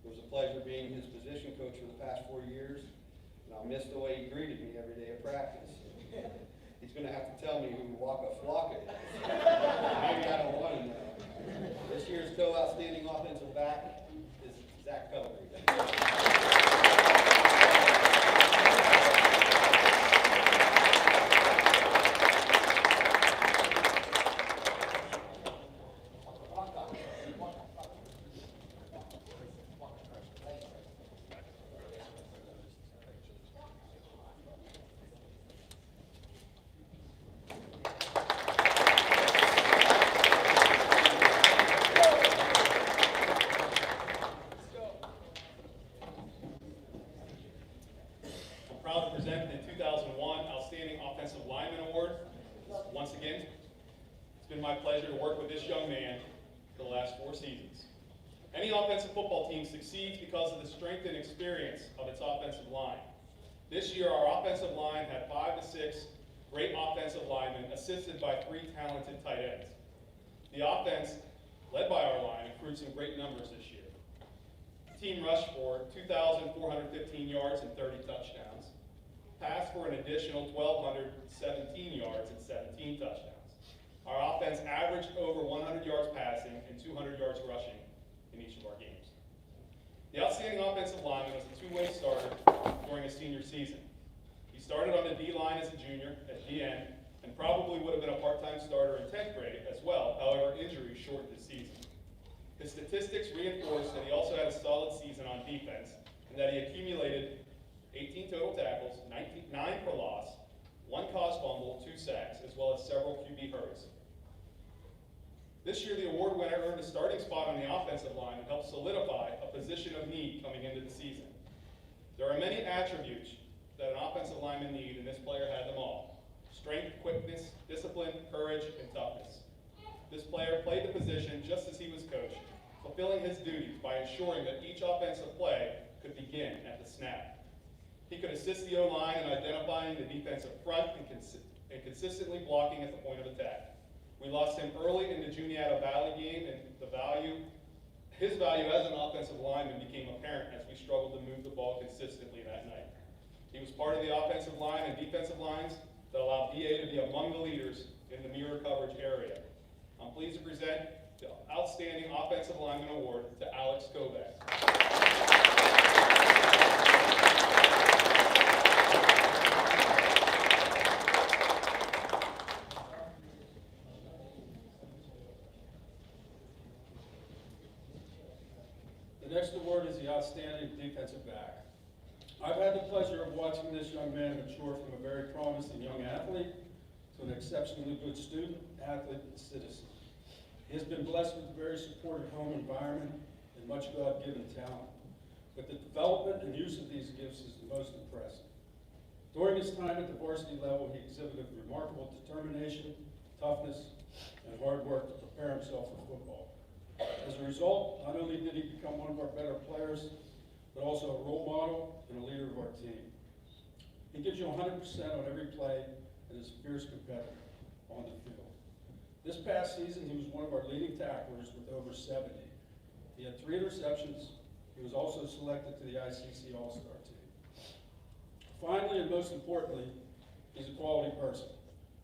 It was a pleasure being his position coach for the past 4 years, and I'll miss the way he greeted me every day of practice. He's going to have to tell me who Waka Flocka is. Maybe I don't want to know. This year's co-outstanding offensive back is Zach Pellery. It's been my pleasure to work with this young man for the last 4 seasons. Any offensive football team succeeds because of the strength and experience of its offensive line. This year, our offensive line had 5 to 6 great offensive linemen assisted by 3 talented tight ends. The offense, led by our line, accrued some great numbers this year. The team rushed for 2,415 yards and 30 touchdowns, passed for an additional 1,217 yards and 17 touchdowns. Our offense averaged over 100 yards passing and 200 yards rushing in each of our games. The outstanding offensive lineman was a 2-way starter during his senior season. He started on the D-line as a junior at DN and probably would have been a part-time starter in 10th grade as well. However, injuries shortened his season. His statistics reinforced that he also had a solid season on defense and that he accumulated 18 total tackles, 9 for loss, 1 caused fumble, 2 sacks, as well as several QB hurries. This year, the award winner earned a starting spot on the offensive line and helped solidify a position of need coming into the season. There are many attributes that an offensive lineman needs, and this player had them all: strength, quickness, discipline, courage, and toughness. This player played the position just as he was coached, fulfilling his duties by ensuring that each offensive play could begin at the snap. He could assist the O-line in identifying the defensive front and consistently blocking at the point of attack. We lost him early in the Juniata Valley game, and his value as an offensive lineman became apparent as we struggled to move the ball consistently that night. He was part of the offensive line and defensive lines that allowed VA to be among the leaders in the mirror coverage area. I'm pleased to present the Outstanding Offensive Lineman Award to Alex Kovac. The next award is the Outstanding Defensive Back. I've had the pleasure of watching this young man mature from a very promising young athlete to an exceptionally good student, athlete, and citizen. He has been blessed with a very supportive home environment and much God-given talent. But the development and use of these gifts is the most impressive. During his time at the varsity level, he exhibited remarkable determination, toughness, and hard work to prepare himself for football. As a result, not only did he become one of our better players, but also a role model and a leader of our team. He gives you 100% on every play and is a fierce competitor on the field. This past season, he was one of our leading tacklers with over 70. He had 3 interceptions. He was also selected to the ICC All-Star team. Finally, and most importantly, he's a quality person.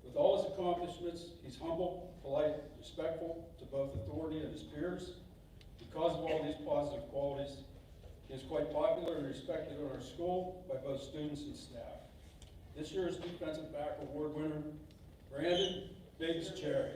With all his accomplishments, he's humble, polite, respectful to both authority and his peers. Because of all these positive qualities, he is quite popular and respected in our school by both students and staff. This year's Defensive Back Award winner, Brannon Biggs Cherry.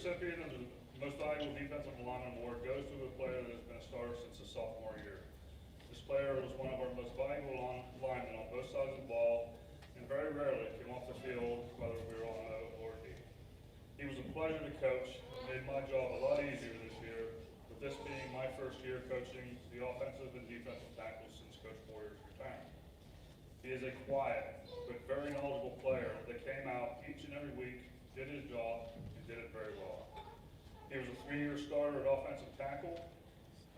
Recipient of the Most Valuable Defensive Lineman Award goes to a player that has been a starter since his sophomore year. This player was one of our most valuable linemen on both sides of the ball, and very rarely came off the field whether we were on O or D. He was a pleasure to coach, and made my job a lot easier this year, with this being my first year coaching the offensive and defensive tackles since Coach Boyer's retirement. He is a quiet, but very knowledgeable player that came out each and every week, did his job, and did it very well. He was a 3-year starter at offensive tackle,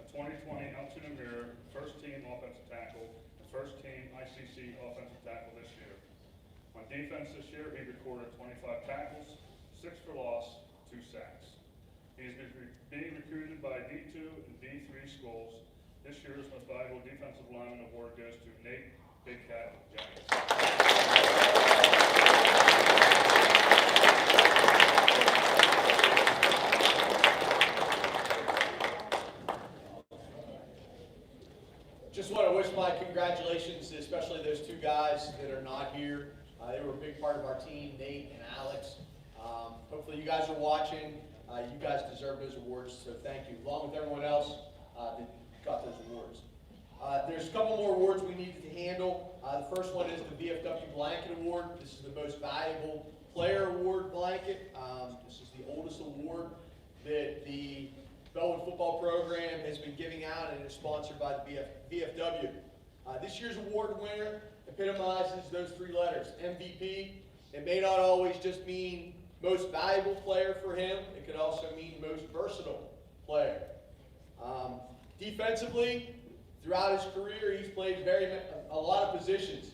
a 2020 Out to the Mirror, first team offensive tackle, and first team ICC offensive tackle this year. On defense this year, he recorded 25 tackles, 6 for loss, 2 sacks. He is being recruited by D2 and D3 schools. This year's Most Valuable Defensive Lineman Award goes to Nate Big Cat Jennings. Just want to wish my congratulations, especially those two guys that are not here. They were a big part of our team, Nate and Alex. Hopefully you guys are watching. You guys deserve those awards, so thank you, along with everyone else that got those awards. There's a couple more awards we needed to handle. The first one is the Vfw Blanket Award. This is the most valuable player award blanket. This is the oldest award that the BELLWOOD football program has been giving out, and is sponsored by the VFW. This year's award winner epitomizes those three letters, MVP. It may not always just mean most valuable player for him. It could also mean most versatile player. Defensively, throughout his career, he's played a lot of positions.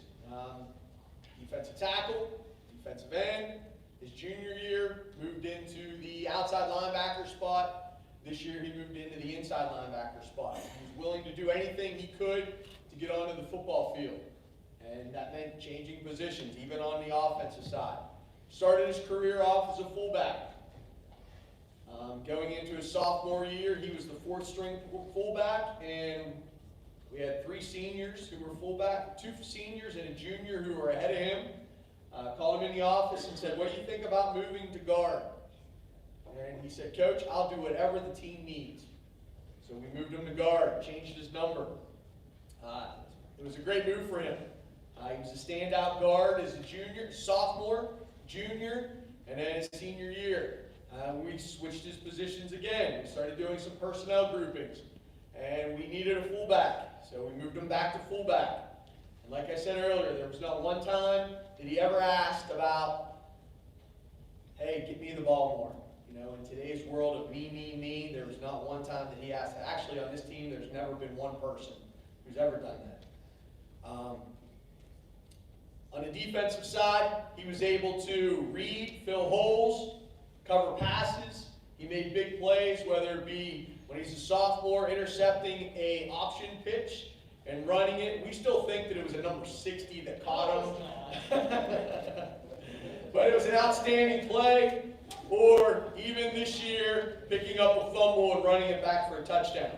Defensive tackle, defensive end. His junior year, moved into the outside linebacker spot. This year, he moved into the inside linebacker spot. He was willing to do anything he could to get onto the football field. And that meant changing positions, even on the offensive side. Started his career off as a fullback. Going into his sophomore year, he was the fourth string fullback, and we had three seniors who were fullback, two seniors and a junior who were ahead of him. Called him in the office and said, "What do you think about moving to guard?" And he said, "Coach, I'll do whatever the team needs." So we moved him to guard, changed his number. It was a great move for him. He was a standout guard as a junior, sophomore, junior, and then his senior year. We switched his positions again. We started doing some personnel groupings, and we needed a fullback, so we moved him back to fullback. And like I said earlier, there was not one time that he ever asked about, "Hey, get me the ball more." You know, in today's world of me, there was not one time that he asked. Actually, on this team, there's never been one person who's ever done that. On the defensive side, he was able to read, fill holes, cover passes. He made big plays, whether it be when he's a sophomore intercepting a option pitch and running it. We still think that it was a number 60 that caught him. But it was an outstanding play. Or even this year, picking up a fumble and running it back for a touchdown.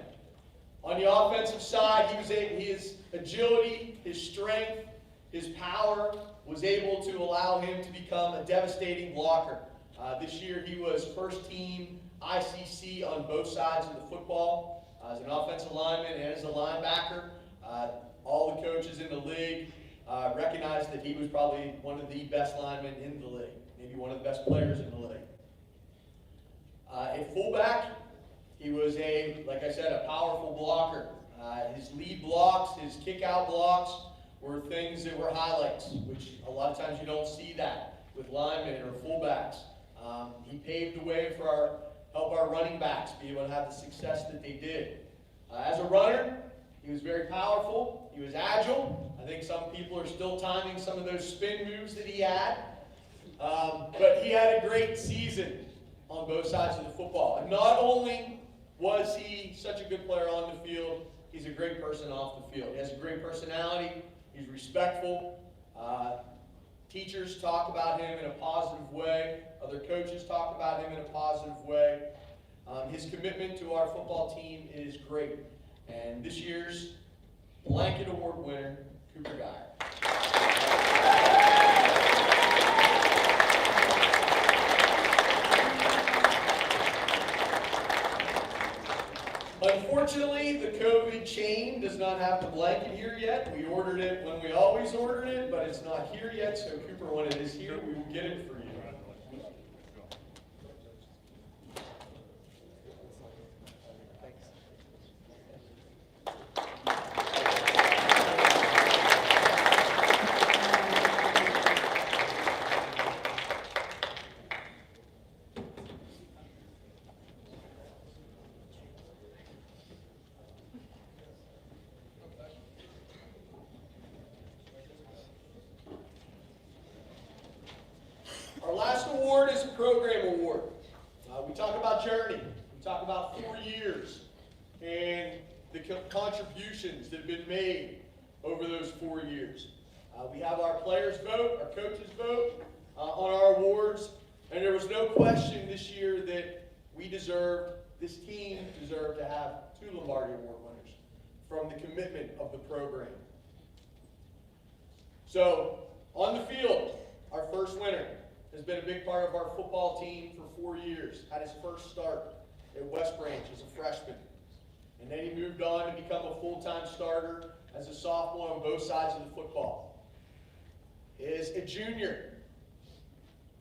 On the offensive side, his agility, his strength, his power was able to allow him to become a devastating blocker. This year, he was first team ICC on both sides of the football. As an offensive lineman and as a linebacker, all the coaches in the league recognized that he was probably one of the best linemen in the league, maybe one of the best players in the league. At fullback, he was like I said, a powerful blocker. His lead blocks, his kick-out blocks were things that were highlights, which a lot of times you don't see that with linemen or fullbacks. He paved the way for help our running backs be able to have the success that they did. As a runner, he was very powerful. He was agile. I think some people are still timing some of those spin moves that he had. But he had a great season on both sides of the football. And not only was he such a good player on the field, he's a great person off the field. He has a great personality. He's respectful. Teachers talk about him in a positive way. Other coaches talk about him in a positive way. His commitment to our football team is great. And this year's Blanket Award winner, Cooper Geyer. Unfortunately, the COVID chain does not have the blanket here yet. We ordered it when we always ordered it, but it's not here yet. So Cooper, when it is here, we will get it for you. Our last award is a Pregame Award. We talk about journey. We talk about 4 years and the contributions that have been made over those 4 years. We have our players vote, our coaches vote on our awards, and there was no question this year that this team deserved to have 2 Lombardi Award winners. from the commitment of the program. So, on the field, our first winner has been a big part of our football team for 4 years. Had his first start at West Branch as a freshman. And then he moved on to become a full-time starter as a sophomore on both sides of the football. Is a junior,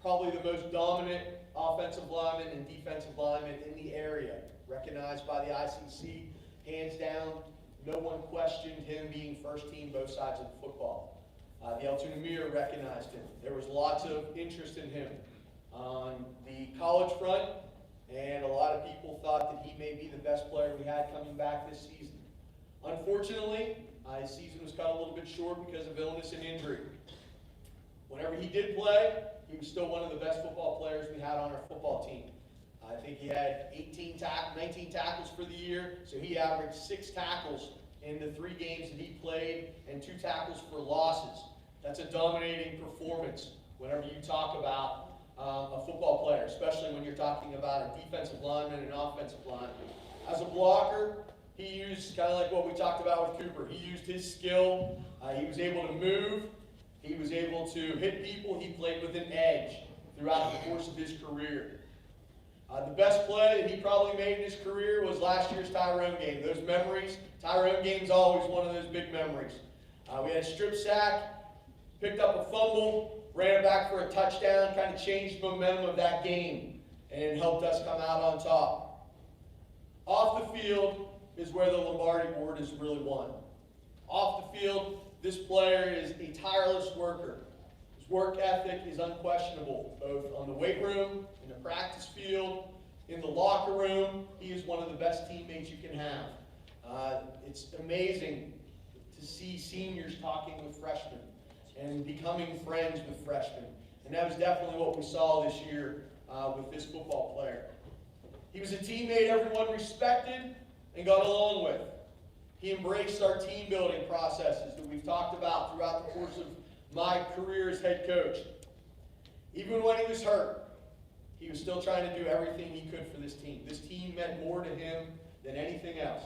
probably the most dominant offensive lineman and defensive lineman in the area, recognized by the ICC, hands down. No one questioned him being first team both sides of the football. The Altoona Mirror recognized him. There was lots of interest in him on the college front, and a lot of people thought that he may be the best player we had coming back this season. Unfortunately, his season was cut a little bit short because of illness and injury. Whenever he did play, he was still one of the best football players we had on our football team. I think he had 19 tackles for the year, so he averaged 6 tackles in the 3 games that he played and 2 tackles for losses. That's a dominating performance whenever you talk about a football player, especially when you're talking about a defensive lineman and an offensive lineman. As a blocker, he used, kind of like what we talked about with Cooper, he used his skill. He was able to move. He was able to hit people. He played with an edge throughout the course of his career. The best play that he probably made in his career was last year's Tyrone game. Those memories, Tyrone game's always one of those big memories. We had a strip sack, picked up a fumble, ran it back for a touchdown, kind of changed the momentum of that game, and helped us come out on top. Off the field is where the Lombardi Award is really won. Off the field, this player is a tireless worker. His work ethic is unquestionable, both on the weight room, in the practice field, in the locker room. He is one of the best teammates you can have. It's amazing to see seniors talking with freshmen and becoming friends with freshmen. And that was definitely what we saw this year with this football player. He was a teammate everyone respected and got along with. He embraced our team building processes that we've talked about throughout the course of my career as head coach. Even when he was hurt, he was still trying to do everything he could for this team. This team meant more to him than anything else.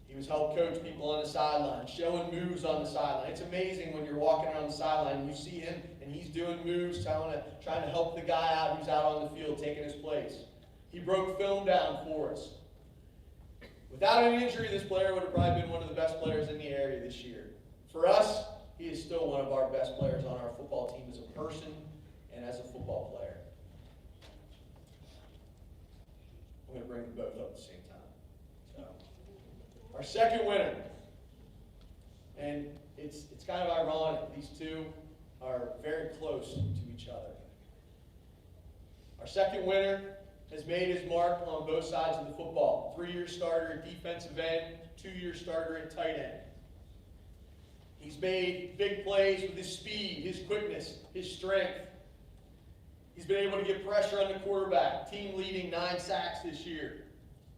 He was helping coach people on the sideline, showing moves on the sideline. It's amazing when you're walking around the sideline and you see him and he's doing moves, trying to help the guy out who's out on the field, taking his place. He broke film down for us. Without any injury, this player would have probably been one of the best players in the area this year. For us, he is still one of our best players on our football team as a person and as a football player. I'm going to bring them both up at the same time. So, our second winner, and it's kind of ironic, these two are very close to each other. Our second winner has made his mark on both sides of the football. 3-year starter at defensive end, 2-year starter at tight end. He's made big plays with his speed, his quickness, his strength. He's been able to get pressure on the quarterback, team leading 9 sacks this year.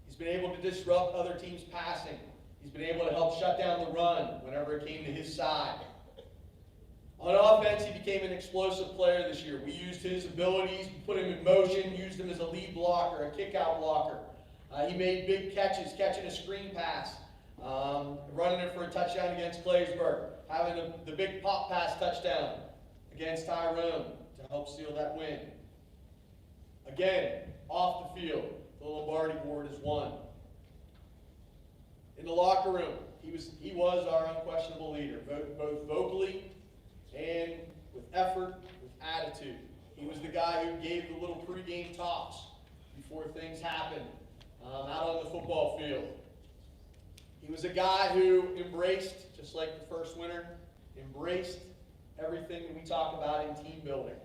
He's been able to disrupt other teams' passing. He's been able to help shut down the run whenever it came to his side. On offense, he became an explosive player this year. We used his abilities, put him in motion, used him as a lead blocker, a kick-out blocker. He made big catches, catching a screen pass, running it for a touchdown against Claysburg, having the big pop pass touchdown against Tyrone to help seal that win. Again, off the field, the Lombardi Award is won. In the locker room, he was our unquestionable leader, both vocally and with effort, with attitude. He was the guy who gave the little pregame talks before things happened out on the football field. He was a guy who embraced, just like the first winner, embraced everything that we talk about in team building.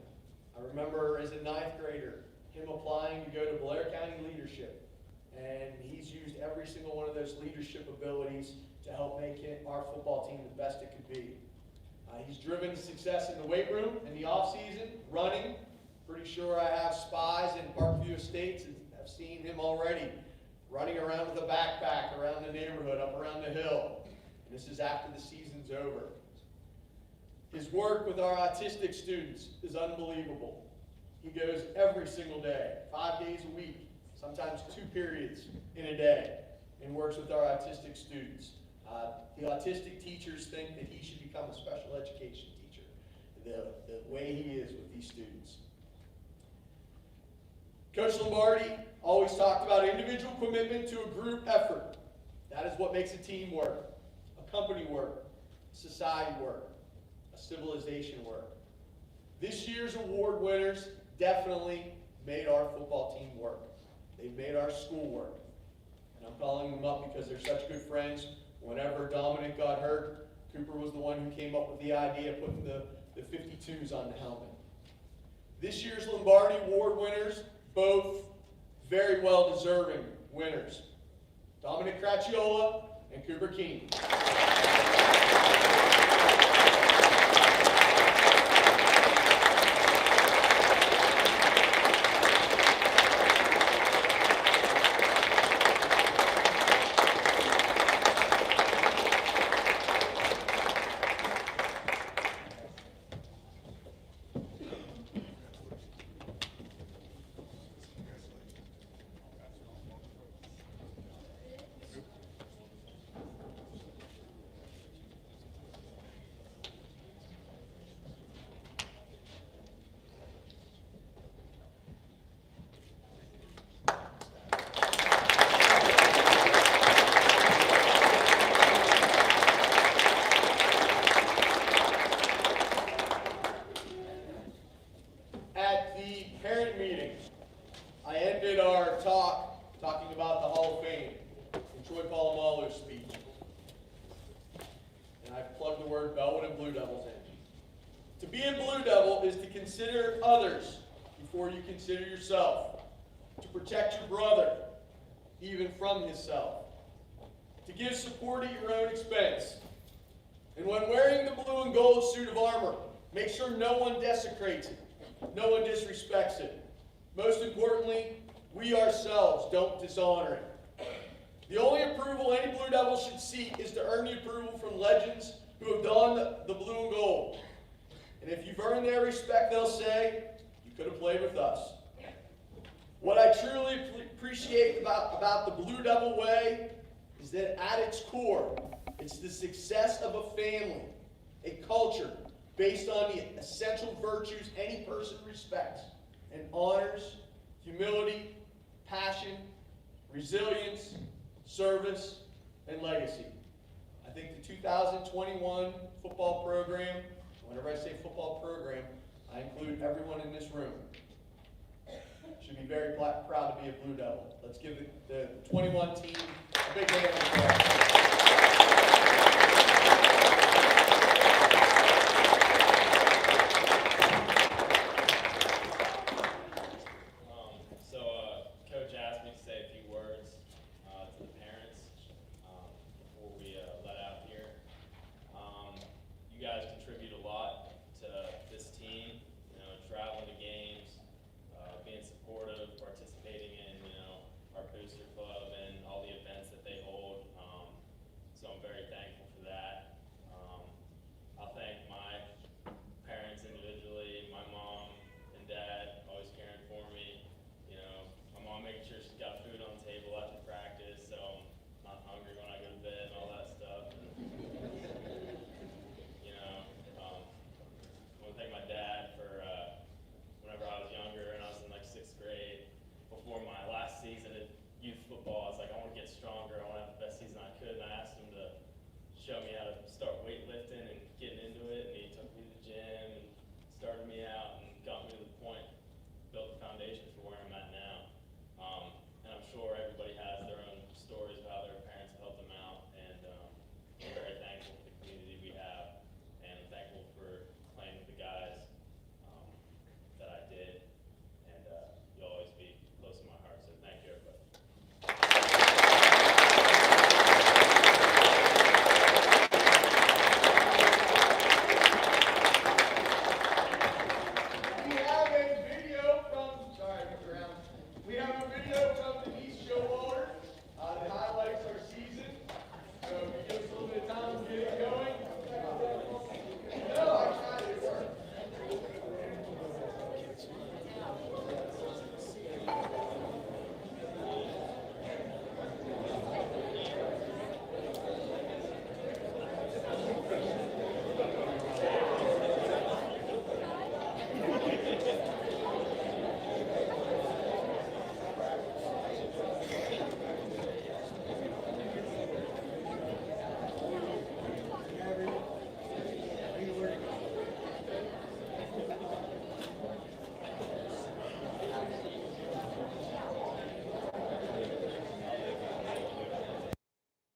I remember as a 9th grader, him applying to go to Blair County Leadership. And he's used every single one of those leadership abilities to help make our football team the best it could be. He's driven success in the weight room in the off-season, running. Pretty sure I have spies in Parkview Estates and have seen him already running around with a backpack around the neighborhood, up around the hill. And this is after the season's over. His work with our autistic students is unbelievable. He goes every single day, 5 days a week, sometimes 2 periods in a day, and works with our autistic students. The autistic teachers think that he should become a special education teacher, the way he is with these students. Coach Lombardi always talked about individual commitment to a group effort. That is what makes a team work, a company work, society work, a civilization work. This year's award winners definitely made our football team work. They've made our school work. And I'm calling them up because they're such good friends. Whenever Dominic got hurt, Cooper was the one who came up with the idea of putting the 52s on the helmet. This year's Lombardi Award winners, both very well deserving winners. Dominic Cracciola and Cooper Keene. Talking about the Hall of Fame and Troy Polamalu's speech. And I've plugged the word Bellwood and Blue Devils in. To be a Blue Devil is to consider others before you consider yourself. To protect your brother, even from himself. To give support at your own expense. And when wearing the blue and gold suit of armor, make sure no one desecrates it. No one disrespects it. Most importantly, we ourselves don't dishonor it. The only approval any Blue Devil should seek is to earn the approval from legends who have donned the blue and gold. And if you've earned their respect, they'll say, you could have played with us. What I truly appreciate about the Blue Devil way is that at its core, it's the success of a family, a culture based on the essential virtues any person respects and honors: humility, passion, resilience, service, and legacy. I think the 2021 football program, whenever I say football program, I include everyone in this room, should be very proud to be a Blue Devil. Let's give the 21 team a big hand.